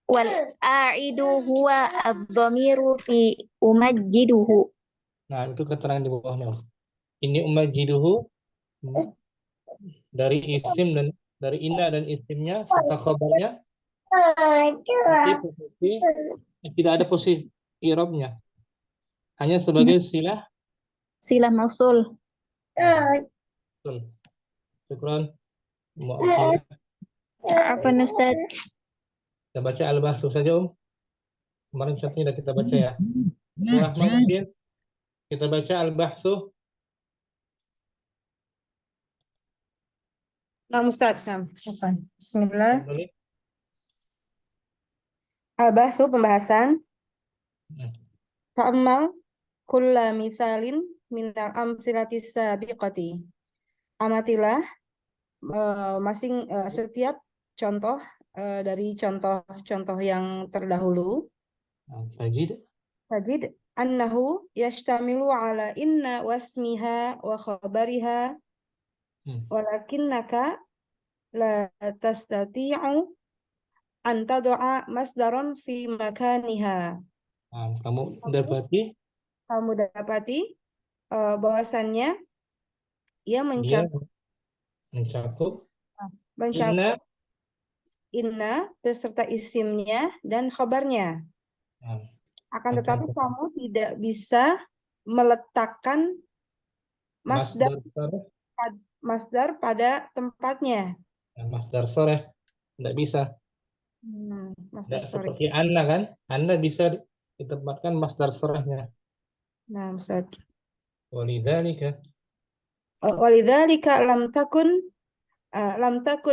wal a'idu huwa ad-dhamiru fi umajjiduhu. Nah, itu keterangan di bawahnya. Ini umajjiduhu dari isim dan dari inna dan isimnya serta khabarnya tapi posisi tidak ada posisi i'rabnya. Hanya sebagai silah Silah mausul. Syukran. Maaf. Apa Ustaz? Kita baca al-bahsu saja, Om. Kemarin contohnya sudah kita baca ya. Surah mungkin kita baca al-bahsu. Nah, Ustaz. Nah, Bismillah. Kembali. Al-Bahsu pembahasan. Hmm. Ta'ammal kulla mithalin minal amthilati sabiqati. Amatilah setiap contoh dari contoh-contoh yang terdahulu. Tajid Tajid annahu yashtamilu ala inna wasmiha wa khabariha walakinnaka la tastati'u an tad'a masdaron fi makaniha. kamu dapati Bahwasannya ia dia mencakup inna beserta isimnya dan khabarnya. Akan tetapi betul. kamu tidak bisa meletakkan masdar pada tempatnya. Masdar sore tidak bisa. Masdar Tidak sore. seperti anna kan? Anna bisa ditempatkan masdar sorehnya. Nah, Ustaz. Walidzalika lam takun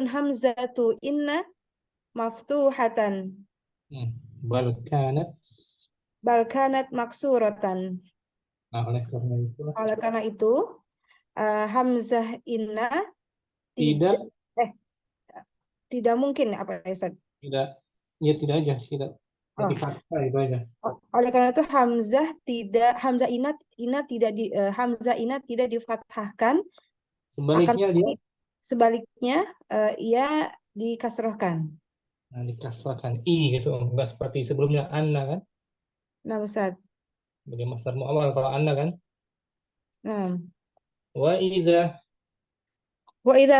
hamzatu inna maftuhatan bal kanat maksuratan. Nah, oleh karena itu hamzah inna tidak mungkin apa ya Ustaz? Tidak aja, tidak difathah itu aja. Oleh karena itu hamzah inna tidak difathahkan. Sebaliknya ia dikasrahkan. Nah, dikasrahkan i gitu, enggak seperti sebelumnya anna kan? Nah, Ustaz. Bagi masdar mu'awwal kalau anna kan? Nah. Wa idza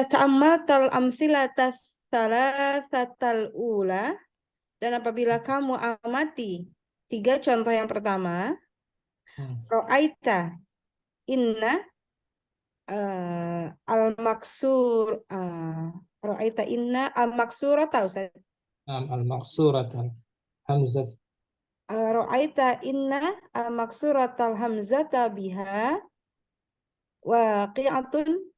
ta'ammaltal amsilata thalathatal ula, dan apabila kamu amati 3 contoh yang pertama, ra'aita inna ra'aita inna al-maksurata Ustaz. al-maksurata hamzah. Ra'aita inna al-maksuratal hamzata biha waqi'atun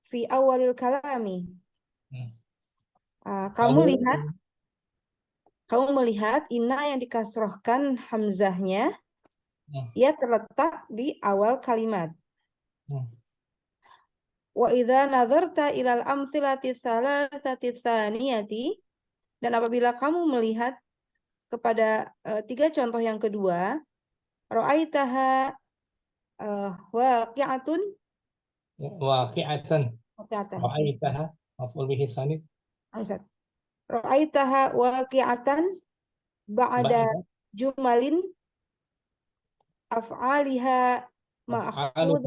fi awalil kalami. Kamu melihat inna yang dikasrohkan hamzahnya, ia terletak di awal kalimat. Wa idza nadharta ilal amthilati tsalatsati tsaniyati, dan apabila kamu melihat kepada tiga contoh yang kedua, ra'aitaha waqi'atun ra'aitaha maf'ul bihi tsani ra'aitaha waqi'atan ba'da jumalin af'aliha ma'khud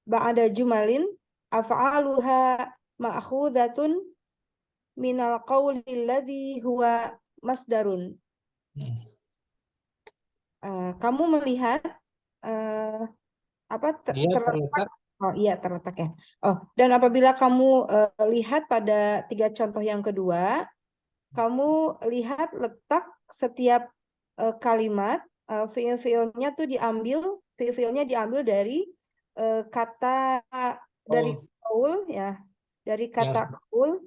ba'da jumalin af'aluha ma'khudatun minal qawli alladhi huwa masdarun. Kamu melihat terletak. Oh iya, terletak ya. Dan apabila kamu lihat pada tiga contoh yang kedua, kamu lihat letak setiap kalimat, fiil-fiilnya tuh diambil dari kata dari qaul ya, dari kata qaul.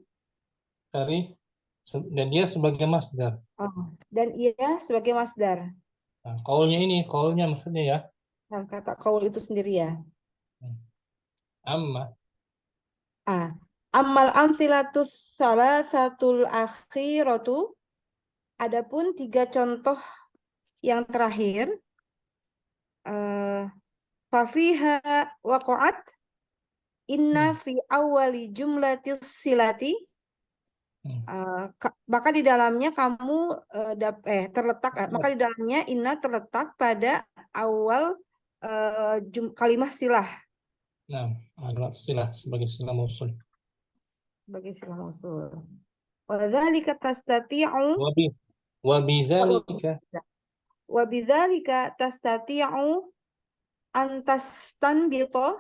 Dan dia sebagai masdar. Dan ia sebagai masdar. Nah, qaulnya maksudnya ya. Nah, kata qaul itu sendiri ya. Ammal amsilatus salasatul akhiratu, adapun tiga contoh yang terakhir, fafiha waqa'at inna fi awali jumlatis silati, maka di dalamnya kamu maka di dalamnya inna terletak pada awal kalimat silah. Nah, silah sebagai silah mausul. Wa dzalika tastati'u wa bidzalika tastati'u an tastanbita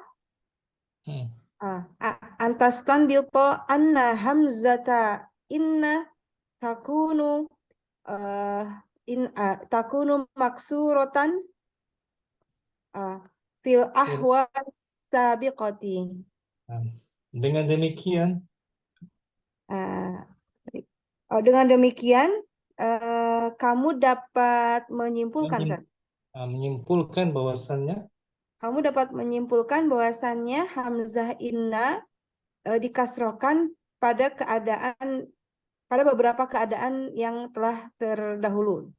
anna hamzata inna takunu maksuratan fil ahwal sabiqati. Dengan demikian kamu dapat menyimpulkan bahwasannya hamzah inna dikasrohkan pada beberapa keadaan yang telah terdahulu.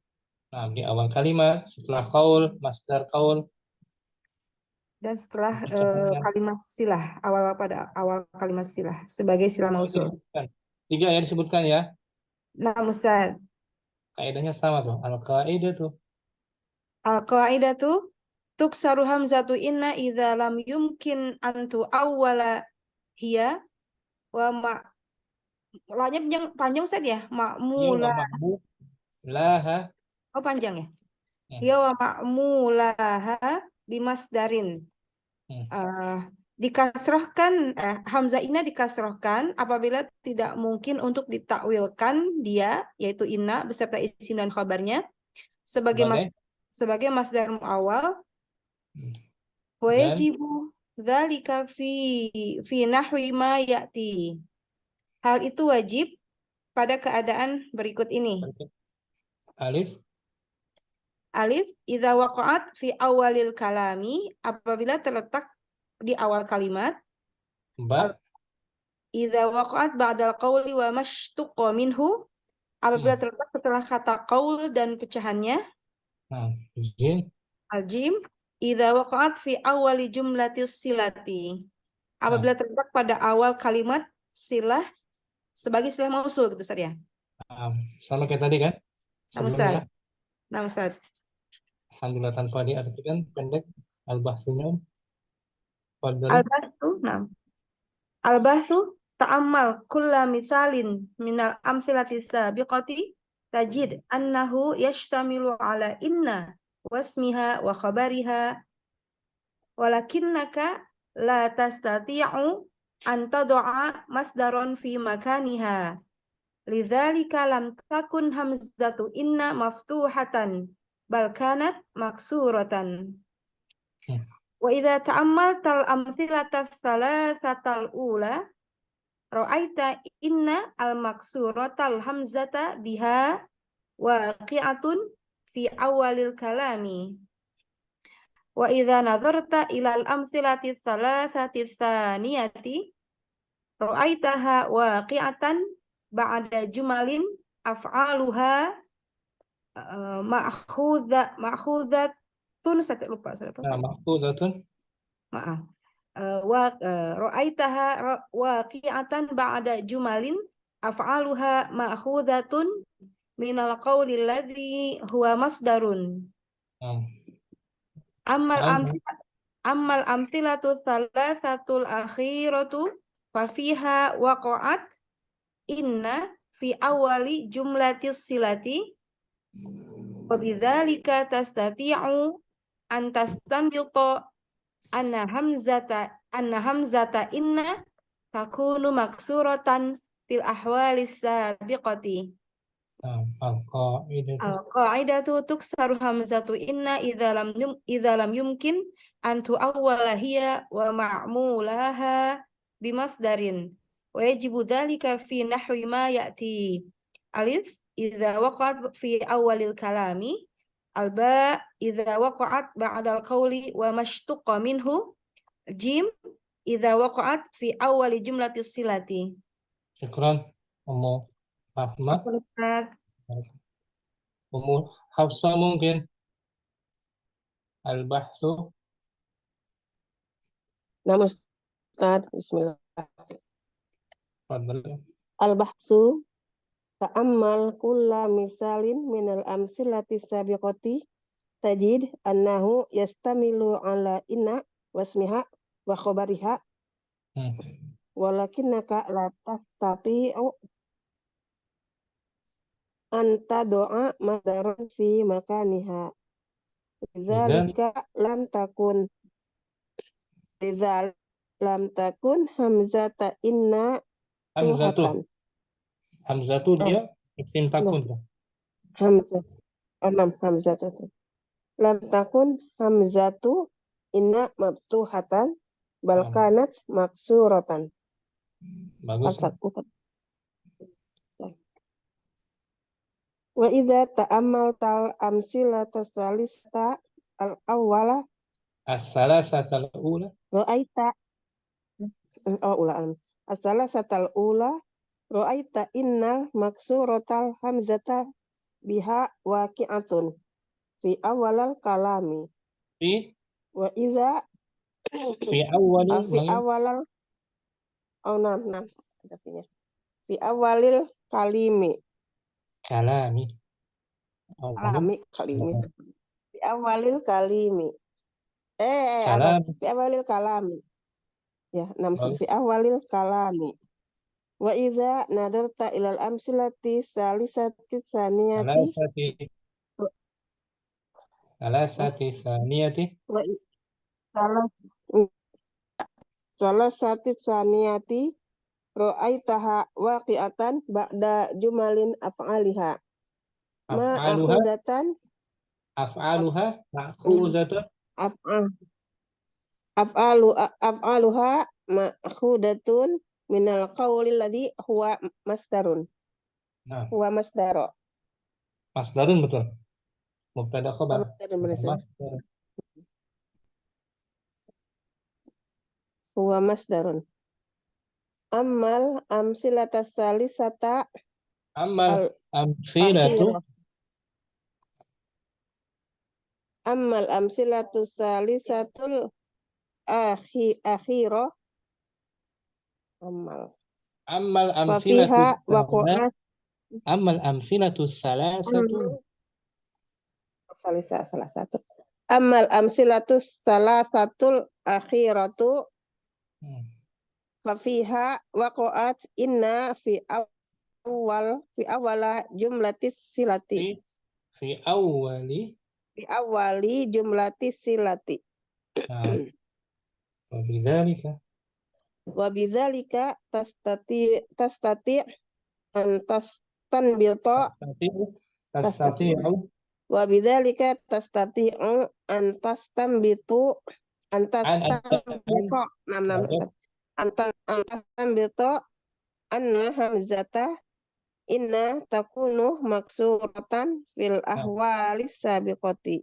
Di awal kalimat, setelah qaul, masdar qaul, dan setelah kalimat silah, pada awal kalimat silah sebagai silah mausul. 3 ya disebutkan ya. Nah, Ustaz. Kaidahnya sama tuh. Al-qaidatu tuksaru hamzatu inna idza lam yumkin an tu'awwala hiya wa panjang Ustaz ya? Ma'mulaha. Oh, panjang ya? Hiya wa ma'mulaha bimasdarin. Dikasrohkan hamzah inna dikasrohkan apabila tidak mungkin untuk ditakwilkan dia, yaitu inna beserta isim dan khabarnya sebagai masdar muawwal. Wajibu dzalika fi nahwi ma ya'ti. Hal itu wajib pada keadaan berikut ini. Alif idza waqa'at fi awalil kalami, apabila terletak di awal kalimat. Idza waqa'at ba'dal qawli wa mashtuqa minhu, apabila terletak setelah kata qaul dan pecahannya. Al-jim idza waqa'at fi awali jumlatis silati, apabila terletak pada awal kalimat silah sebagai silah mausul gitu Ustaz ya. Sama kayak tadi kan? Sebelumnya. Nah, Ustaz. Alhamdulillah tanpa diartikan pendek al-bahsunya. Al-bahsu ta'ammal kulla misalin minal amsilati sabiqati tajid annahu yashtamilu ala inna wasmiha wa khabariha walakinnaka la tastati'u an tad'a masdaron fi makaniha lidzalika lam takun hamzatu inna maftuhatan bal kanat maksuratan. Wa idza ta'ammaltal amtsilatas salasatal ula ra'aita inna al-maksuratal hamzata biha waqi'atun fi awalil kalami. Wa idza nadharta ila al-amthilati salasati tsaniyati ra'aitaha waqi'atan ba'da jumalin af'aluha ma'khudhatun saya lupa Mahfuzatun. maaf ra'aitaha waqi'atan ba'da jumalin af'aluha ma'khudhatun minal qawli alladhi huwa masdarun. Ammal amthilatu thalathatul akhiratu fa fiha waqa'at inna fi awali jumlatis silati wa bidzalika tastati'u an tastanbita anna hamzata inna takunu maksuratan fil ahwalis sabiqati. Al-qa'idatu tuksaru hamzatu inna idza lam yumkin an tu'awwala hiya wa ma'mulaha bimasdarin wa yajibu dhalika fi nahwi ma ya'ti. Alif idza waqa'at fi awalil kalami, alba idza waqa'at ba'dal qawli wa mashtuqa minhu, jim idza waqa'at fi awali jumlatis silati. Syukran Ummu Ahmad. Ustaz. Ummu Hafsah mungkin al-bahsu. Nama Ustaz, bismillah. Fadhal. Al-bahsu ta'ammal kulla misalin minal amsilati sabiqati tajid annahu yastamilu ala inna wasmiha wa khobariha walakinnaka la tastati'u anta doa madaran fi makaniha. Lidzalika lam takun hamzata inna tuhatan. Hamzatu dia isim takun. Hamzatu. Lam takun hamzatu inna mabtuhatan bal kanat maksuratan. Bagus. Wa idza ta'ammaltal amsilata salisata al-awwala As-salasatal ula. ra'aita as-salasatal ula ra'aita innal maksuratal hamzata biha waqi'atun fi awalal kalami. Wa idza Fi awalil fi awalil kalimi. Kalami. Fi awalil kalimi. Fi awalil kalami. Ya, fi awalil kalami. Wa idza nadarta ilal amsilati salisati saniyati. Salasati saniyati. Salasati saniyati ra'aitaha waqi'atan ba'da jumalin af'aliha. Af'aluha ma'khuzatun. Af'aluha ma'khudatun minal qawli alladhi huwa masdarun. Huwa masdaro. Masdarun betul. Mubtada khabar. Masdarun. Huwa masdarun. Ammal amsilata salisata Ammal amsilatu. Ammal amsilatu salisatul akhirah. Ammal amsilatu salasatu. Salah satu. Ammal amsilatu salasatul akhiratu fafiha waqa'at inna fi awala jumlatis silati. Fi awali jumlatis silati. Wa bidzalika tastati an tastanbita tastati'u wa bidzalika tastati'u an tastanbitu antastanbito antastanbito anna hamzata inna takunu maksuratan fil ahwalis sabiqati.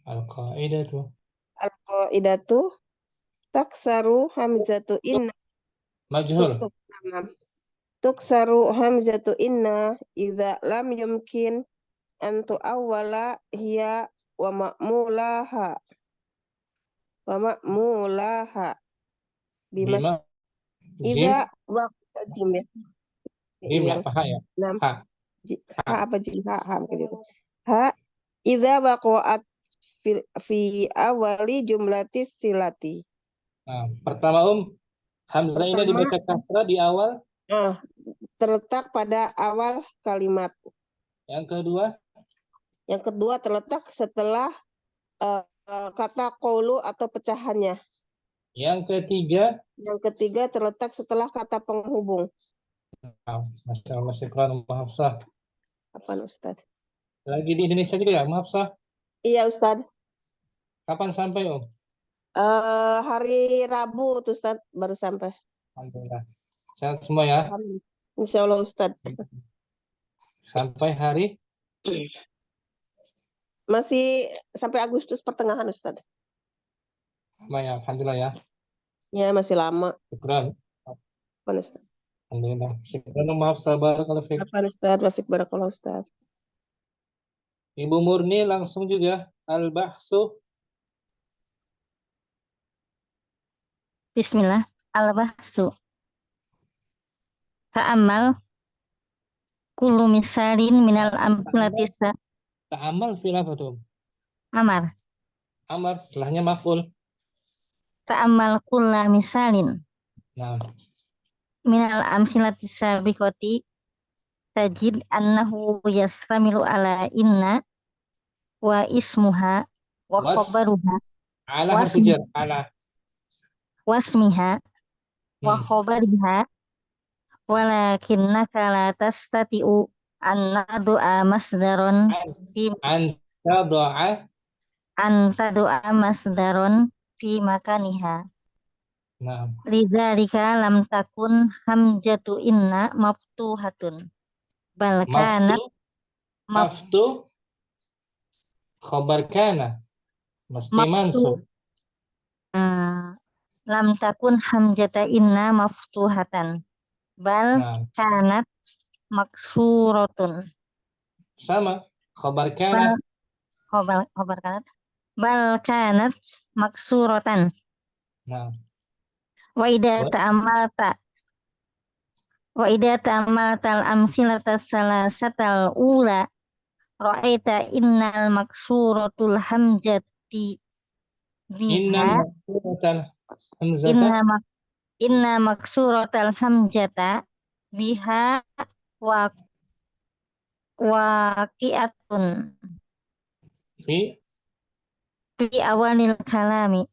Al-qaidatu. Al-qaidatu taksaru hamzatu inna Majhul. tuksaru hamzatu inna idza lam yumkin antu awwala hiya wa ma'mulaha bimas Bima. idza jim ya Jim ya, paha ya. Ha. Apa jim ha begitu. Ha idza waqa'at fi awali jumlati silati. Nah, pertama hamzah ini dibaca kasrah di awal. Terletak pada awal kalimat. Yang kedua? Yang kedua terletak setelah kata qaulu atau pecahannya. Yang ketiga? Yang ketiga terletak setelah kata penghubung. Masya Allah, syukran Hafsah. Apa Ustaz? Lagi di Indonesia juga ya, Hafsah? Iya Ustaz. Kapan sampai Hari Rabu tuh Ustaz baru sampai. Alhamdulillah. Sehat semua ya? Insya Allah Ustaz. Sampai hari? Masih sampai Agustus pertengahan Ustaz. Ya, Alhamdulillah ya. Ya masih lama. Syukran. Ustaz. Alhamdulillah. Syukran maaf sabar kalau Fik. Ustaz, Rafiq barakallah Ustaz. Ibu Murni langsung juga al-bahsu. Bismillah, al-bahsu. Ta'amal kullu misalin minal amsilatisa. Ta'amal fil apa tuh? Amar. Amar, setelahnya maf'ul. Ta'amal kulla misalin. Nah. Minal amsilatisa bikoti tajid annahu yasramilu ala inna wa ismuha wa khobaruha ala harfu jar ala wasmiha wa khobariha walakinnaka la tastati'u an nad'a masdaron fi makaniha. Nah. Lidzalika lam takun hamzatu inna maftuhatun bal kanat maftu khobar kana mesti mansub. Lam takun hamzata inna maftuhatan bal kanat maksuratun. Sama khobar kana khobar kanat bal kanat maksuratan. Nah. Wa idza ta'amalta al-amsilata salasatal ula ra'aita innal maksuratul hamzati biha inna maksuratal hamzata biha waqi'atun fi awalil kalami.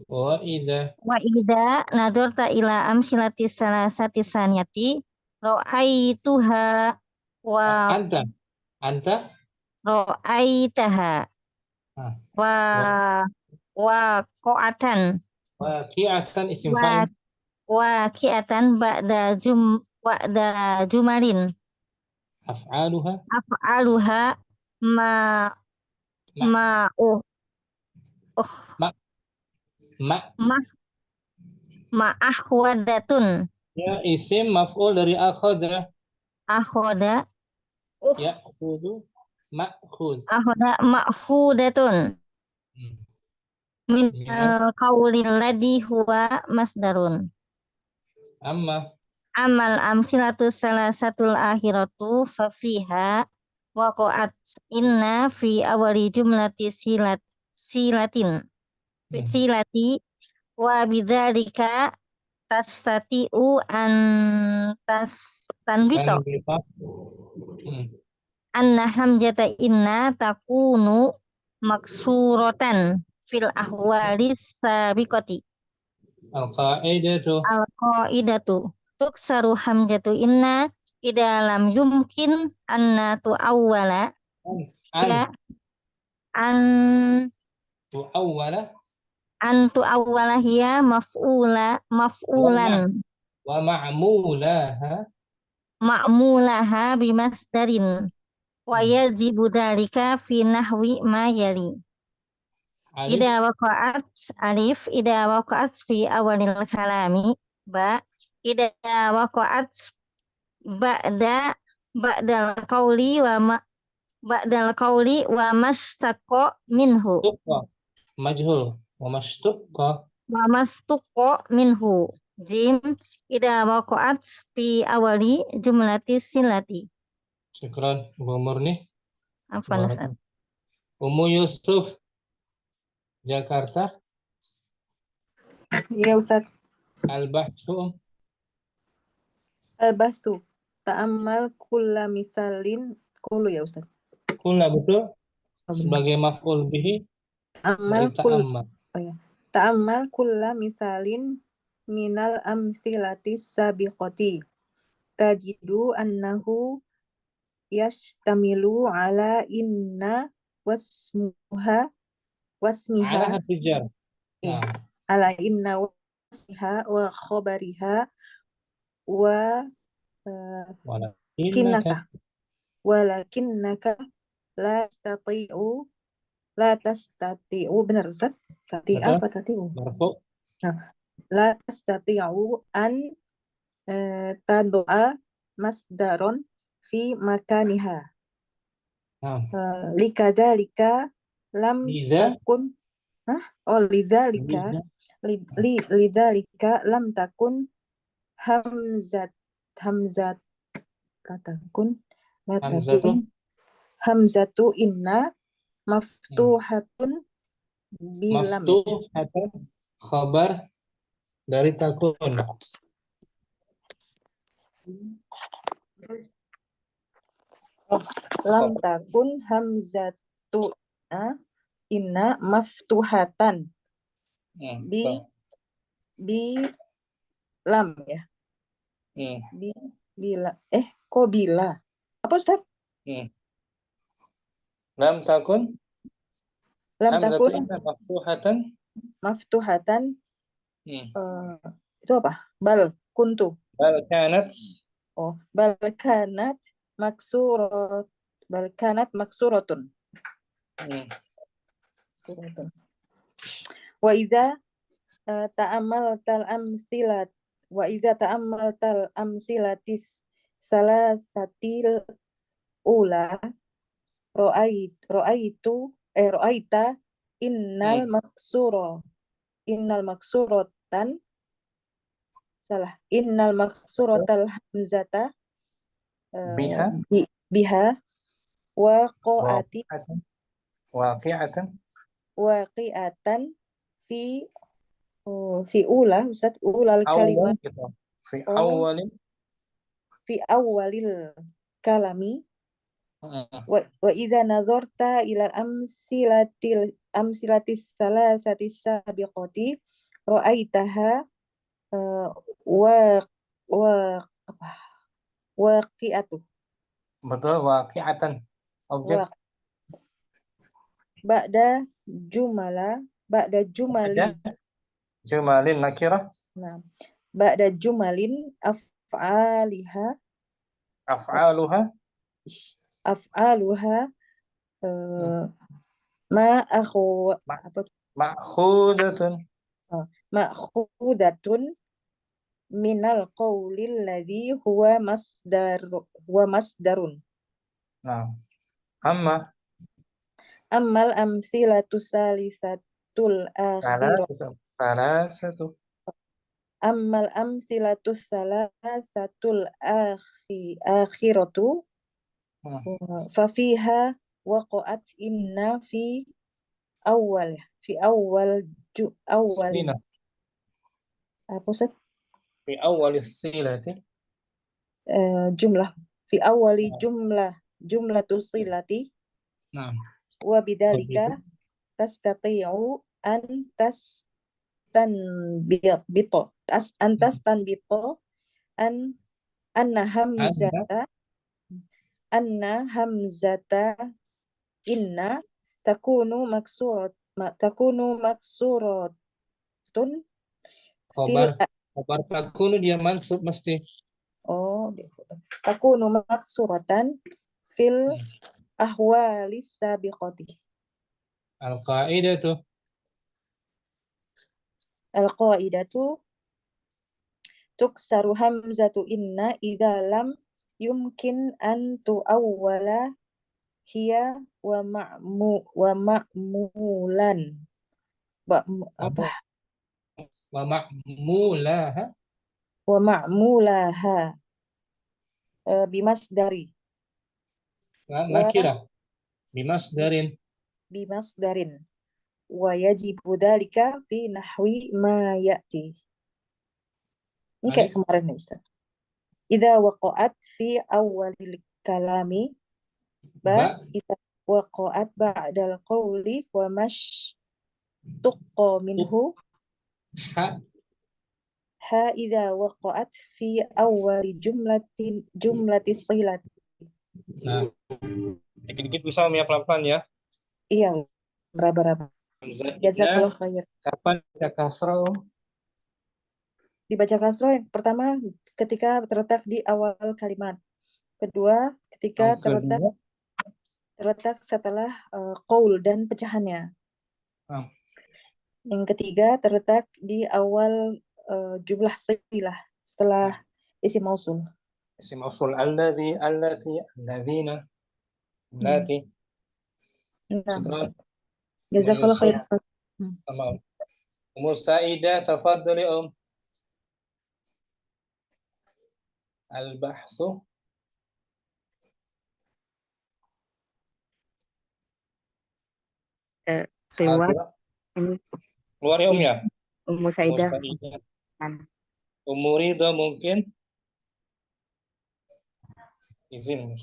Wa idza nadorta ila amsilati salasati saniyati ra'aituha wa anta ra'aitaha wa qa'atan isim fa'il waqi'atan ba'da jumalin af'aluha ahwadatun. Ya, isim maf'ul dari akhoda. Akhoda. Ya, khudu ma'khud. Akhoda ma'khudatun. Min al-qawlil ladhi huwa masdarun. Amal amsilatu salasatul akhiratu fafiha waqa'at inna fi awali jumlati silatin. Silati wa bidzalika tastati'u an tastanbito anna hamzata inna takunu maksuratan fil ahwalis sabiqati. Al-qaidatu tuksaru hamzatu inna idza lam yumkin anna tu'awwala ya an tu'awwala Antu awalahia maf'ulan wa ma'mulaha ma'mulaha bimasdarin wa yajibu dzalika fi nahwi ma yali. alif Ida waqa'at alif ida waqa'at fi awalil kalami ba ida waqa'at ba'dal qawli wa mastaqqa minhu tuqqa majhul wa wa minhu jim ida waqa'at fi awali jumlati silati. Syukran Ibu Murni. Afwan Ustaz. Umu Yusuf Jakarta. Ya Ustaz. Al-Bahsu Al-Bahthu. Ta'ammal kulla misalin kulu ya Ustaz. Kulla betul sebagai maf'ul bihi dari ta'ammal. Ta'ammal kulla misalin minal amsilatis sabiqati. Tajidu annahu yashtamilu ala inna wasmiha Ala hatijar. Nah, ala inna wasmiha wa khabariha wa walakinnaka la tastati'u benar Ustaz? Apa tati'u? Marfu. La tastati'u an tad'a masdaron fi makaniha. Likadalika lam takun lidalika lam takun hamzatu inna maftuhatun bilam. Maftuhatun khabar dari takun. Lam takun hamzatu inna maftuhatan bi lam ya. Bila apa Ustaz? Lam takun maftuhatan itu apa? Bal kuntu bal kanat maksuratun. Wa idza ta'ammaltal amsilatis salasatil ula ra'aita innal maksuratal hamzata biha waqi'atan fi ula Ustaz ulal kalimat fi awalil kalami wa idza nazarta ila amsilatis salasatis sabiqati ra'aitaha waqi'atu. Betul, waqi'atan objek. Ba'da jumalin nakirah. Nah, ba'da jumalin af'aluha ma'khudatun minal qawlil ladzi huwa masdarun. Nah, ammal amsilatu salisatul akhiratu ammal amsilatu salasatul akhiratu fa fiha waqa'at inna fi awal apa Ustaz? Fi awalis silati jumlah fi awali jumlatu silati. Nah, wa bidalika tastati'u an tastanbito anna hamzata inna takunu maksuratan maksuratun Khobar takunu dia mansub mesti. takunu maksuratan fil ahwalis sabiqati. Al-qaidatu Al-qaidatu tuksaru hamzatu inna idza lam yumkin an tuawwala hiya wa ma'mulan. Apa? wa ma'mulaha Wa ma'mulaha bimasdari. nakira bimasdarin. Bimasdarin. Wa yajibu dzalika fi nahwi ma ya'ti. Ini kayak Alif. kemarin nih Ustaz. Idza waqa'at fi awwalil kalami Ba. idza waqa'at ba'dal qawli wa mash tuqqa minhu Ha idza waqa'at fi awwali jumlati silati. nah dikit-dikit bisa ya pelan-pelan ya. Iya, berapa. Jazakallah khair. Kapan ada kasrah? Dibaca kasroh yang pertama ketika terletak di awal kalimat. Kedua ketika terletak setelah qaul dan pecahannya. Yang ketiga terletak di awal jumlah silah setelah isim mausul. Isim mausul alladzi, allati, alladzina, allati. Nah, jazakallah khair. Tamam. Musaidah tafaddali Al-bahsu keluar keluar ya ya. Ummu Saidah. Ummu Ridha mungkin izin.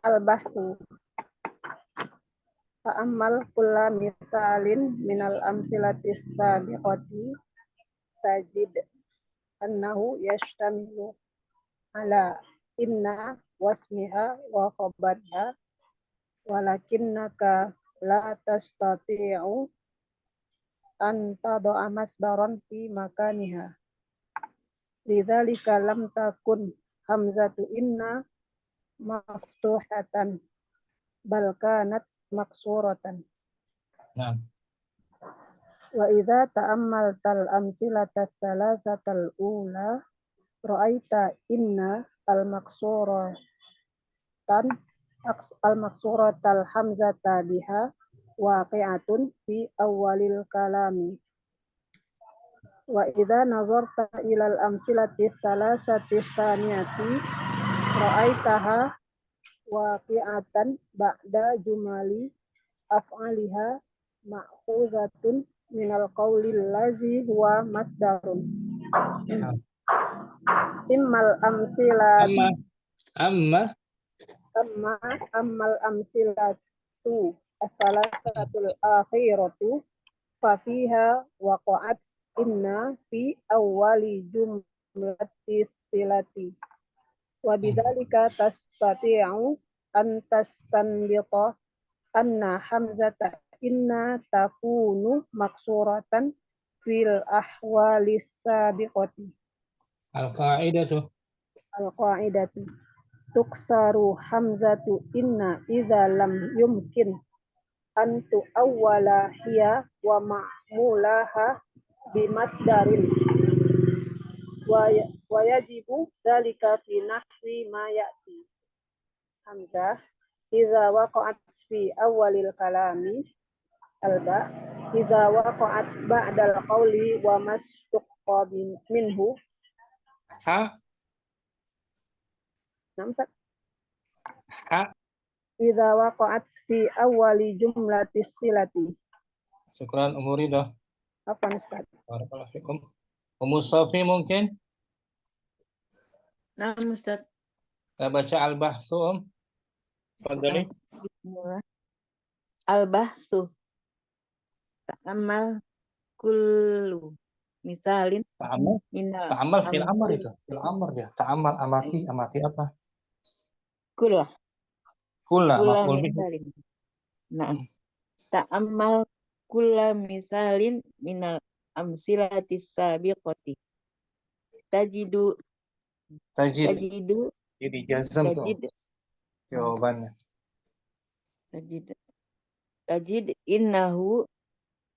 Al-bahsu. Fa'ammal kulla misalin minal amsilatis sabiqati tajid annahu yashtamilu ala inna wasmiha wa khabarha walakinnaka la tastati'u an tada'a masdaran fi makaniha. Lidzalika lam takun hamzatu inna maftuhatan bal kanat maksuratan. Nah. Wa idza ta'ammaltal amsilata thalathatal ula ra'aita inna al-maksuratal hamzata biha waqi'atun fi awalil kalami. Wa idza nazarta ilal amsilati thalathati tsaniyati ra'aitaha waqi'atan ba'da jumali af'aliha ma'khuzatun minal qawlil lazi huwa masdarun. Immal amsilatu ammal amsilatu as-salasatul akhiratu fa fiha waqa'at inna fi awwali jumlatis silati wa bidzalika tastati'u an tastanbita anna hamzata inna takunu maksuratan fil ahwalis sabiqati. Al-qa'idatu Tuksaru hamzatu inna idza lam yumkin an tu'awwala hiya wa ma'mulaha bimasdarin wa yajibu dzalika fi nahwi ma ya'ti. Hamzah idza waqa'at fi awwalil kalami alba idza waqa'at ba'dal qawli wa mashtuqqa minhu idza waqa'at fi awwali jumlatis silati. Syukran Ummu Ridha. Apa Ustaz? Barakallahu fikum. Ummu Safi mungkin Nah, Ustaz. kita baca al-bahsu Fadli. Al-bahsu. Ta'amal kullu misalin Ta'amal fil amr itu. Fil amr dia. Ta'amal amati apa? Kullah Maf'ul bihi. misalin. Nah, ta'amal kulla misalin minal amsilati sabiqati. Tajidu Tajid. tajidu Jadi jazam tuh tajid jawabannya. tajid innahu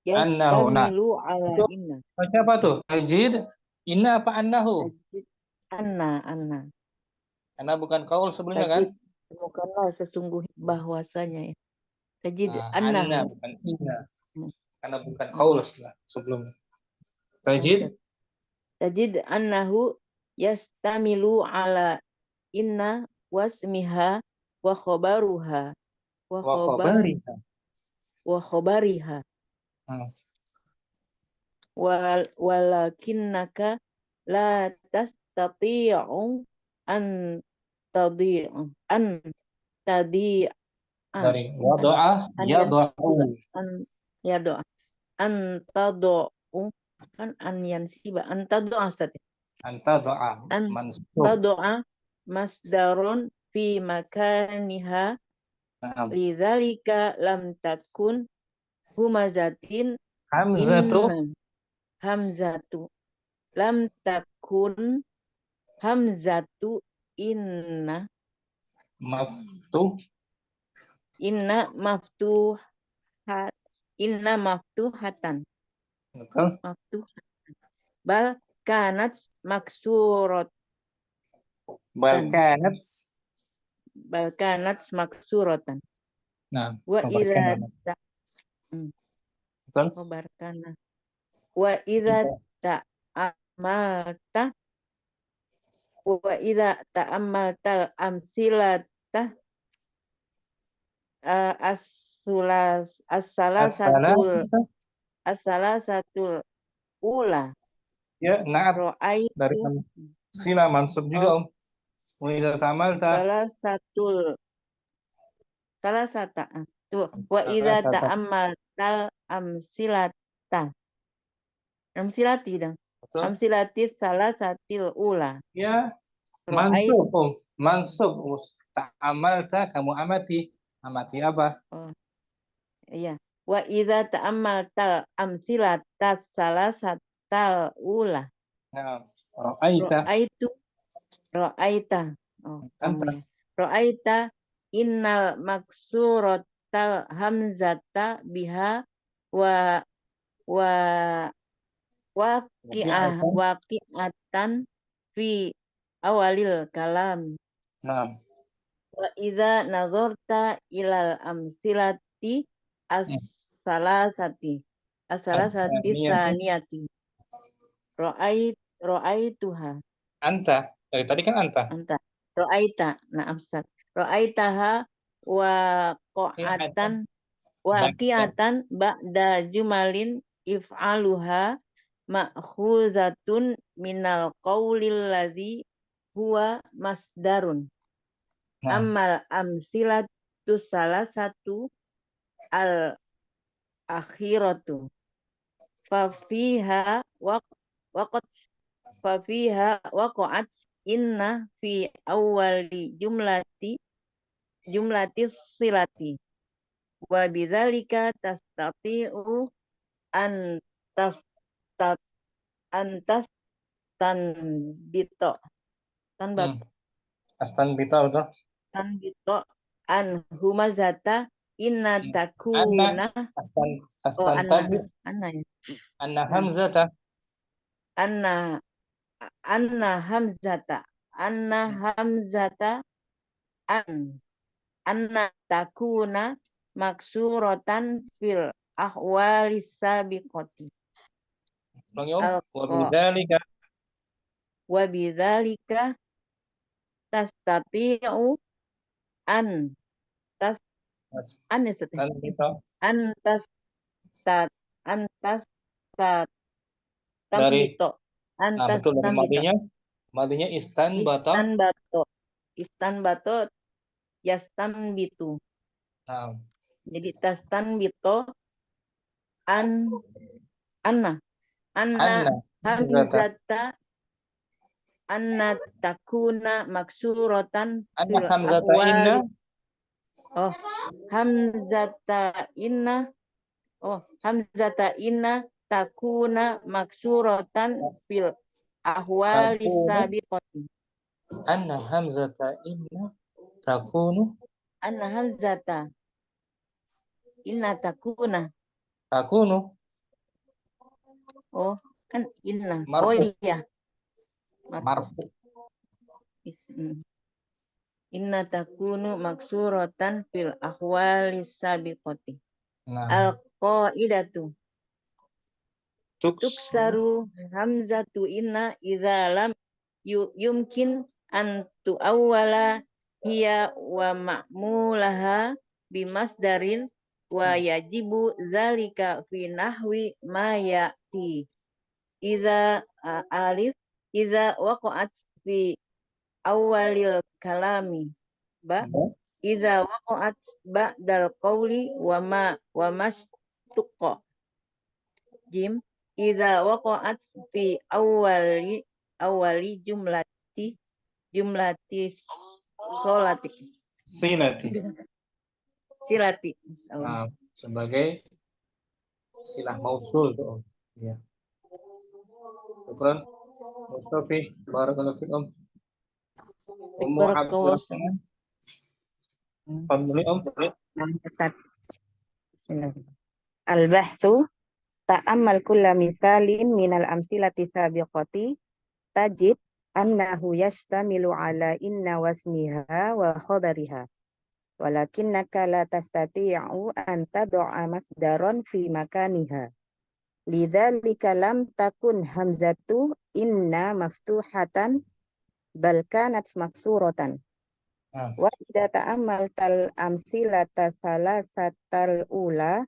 Annahu. Nah, yastamilu ala itu inna. baca apa tuh? Tajid. Inna apa annahu? Tajid anna Karena bukan kaul sebelumnya kan? tajid temukanlah sesungguh bahwasanya ya. Tajid Anna annahu bukan inna. Hmm. Karena bukan kaul sebelumnya. Tajid. tajid annahu yastamilu ala inna wasmiha wa khabaruha wa Wa khabariha. khabariha walakinnaka la tastati'u an tadi'u Dari wado'ah yado'u. an tadu'u kan an yansiba an tadu'a Anta do'a an mansub. tadu'a masdarun fi makaniha Nah, lidzalika lam takun humazatin hamzatu inna hamzatu lam takun hamzatu inna maftuh. maftuhat maftuhatan Betul. bal kanat maksurat Balkanat. maksuratan Nah, wa idza betul. khabarkana wa idza ta'amalta amsilata as-salasatul ula Ya, naat dari ro'aitu sila mansub juga Wa idza ta'amalta salasata tuh wa idza ta'amaltal amsilati dong Betul. amsilati salasatil ula Ya, ro'aitu mansub. Ta'amalta kamu amati apa? iya wa idza ta'amaltal amsilata salasatal ula Nah, ra'aita. Ro'aita kamu Anta. ya ro'aita innal maksuratal hamzata biha wa waqi'atan fi awalil kalam Nah, wa idza nazarta ilal amsilati as-salasati saniyati ro'aituha anta. Dari tadi kan anta. ro'aita ro'aitaha waqi'atan ba'da jumalin if'aluha ma'khuzatun minal qawlil ladzi huwa masdarun ammal amsilatu salasatu al akhiratu fafiha waqa'at inna fi awwali jumlati silati wa bidzalika tastati'u an tanbito Astanbita betul. tanbito an humazata inna takuna Anna hamzata. anna hamzata anna takuna maksuratan fil ahwalis sabiqati wa bidzalika tastati'u an tanbito betul dari madinya istanbato yastanbitu. Jadi tastanbito anna hamzata anna takuna maksuratan fil ahwali hamzata inna hamzata inna takuna maksuratan fil ahwali Takunu. sabiqati. Anna hamzata inna takunu. Anna hamzata inna takuna. Takunu. Oh, kan inna. Marfu. Oh iya. Marfu. Inna takunu maksuratan fil ahwali sabiqati. Nah, Al-qaidatu tuks. tuksaru hamzatu inna idza lam yumkin an tuawwala hiya wa ma'mulaha bimasdarin wa yajibu zalika fi nahwi ma ya'ti. Idza idza waqa'at fi awalil kalami idza waqa'at ba'dal qawli wa mastuqa. Jim idza waqa'at fi awali jumlati silati. Nah, sebagai silah mausul tuh. Ya. Syukran. Mustafi, barakallahu fikum. Ummu Abdurrahman. Boleh. Al-bahthu ta'ammal kulla mithalin minal amsilati sabiqati tajid annahu yashtamilu ala inna wasmiha wa khabariha walakinnaka la tastati'u an tad'a masdaron fi makaniha lidzalika lam takun hamzatu inna maftuhatan bal kanat maksuratan wa idza ta'ammaltal amsilata thalathatal ula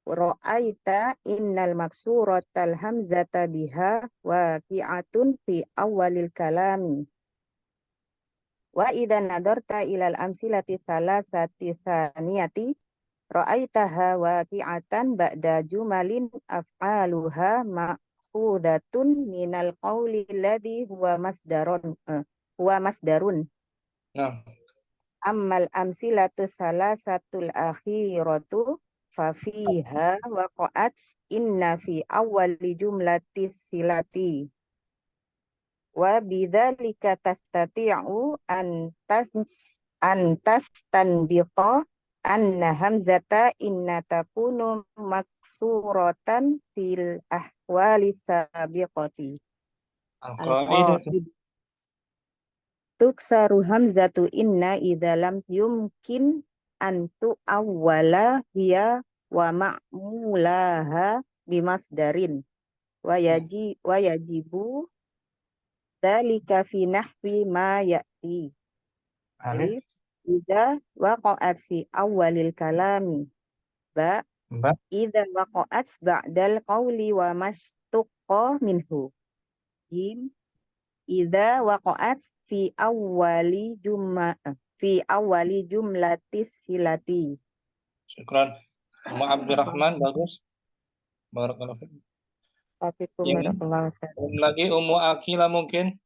ra'aita innal maksuratal hamzata biha waqi'atun fi awalil kalami wa idza nadarta ilal amsilati thalathati thaniyati ra'aitaha waqi'atan ba'da jumalin af'aluha ma'khudatun minal qawli alladhi huwa masdarun ammal amsilatu thalathatul akhiratu fafiha waqa'at inna fi awwali jumlati silati wa bidzalika tastati'u an tastanbita anna hamzata inna takunu maksuratan fil ahwali sabiqati tuksaru hamzatu inna idza lam yumkin antu awwala hiya wa ma'mulaha bimasdarin wa yajibu dzalika fi nahwi ma ya'ti. Alif idza waqa'at fi awwalil kalami ba idza waqa'at ba'dal qawli wa mastuqqa minhu jim idza waqa'at fi awwali jumlatis silati. Syukran. Ummu Abdurrahman bagus. Barakallahu fiik. Lagi Ummu Akila mungkin.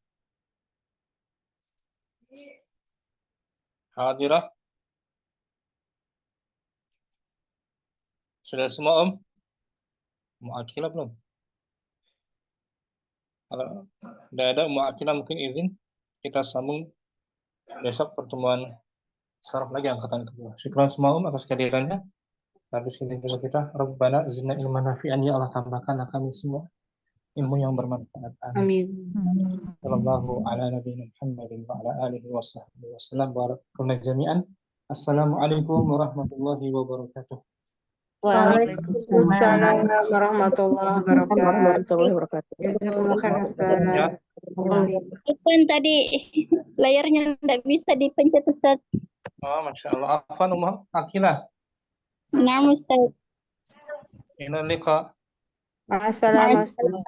Hadirah. Sudah semua Ummu Akila belum? Kalau tidak ada Ummu Akila mungkin izin kita sambung besok pertemuan saraf lagi angkatan kedua. Syukran semua atas kehadirannya. Habis ini dulu kita Rabbana zidna ilman nafi'an, ya Allah tambahkanlah kami semua ilmu yang bermanfaat. Amin. Sallallahu ala nabiyina Muhammadin wa ala alihi wa sahbihi wasallam. Barakallahu jami'an. Assalamualaikum warahmatullahi wabarakatuh. Waalaikumsalam warahmatullahi wabarakatuh. Kan tadi layarnya tidak bisa dipencet Ustaz. Oh, Masya Allah. Afwan Ummu Akila. Nah, Ustaz. Ila liqa. Assalamualaikum.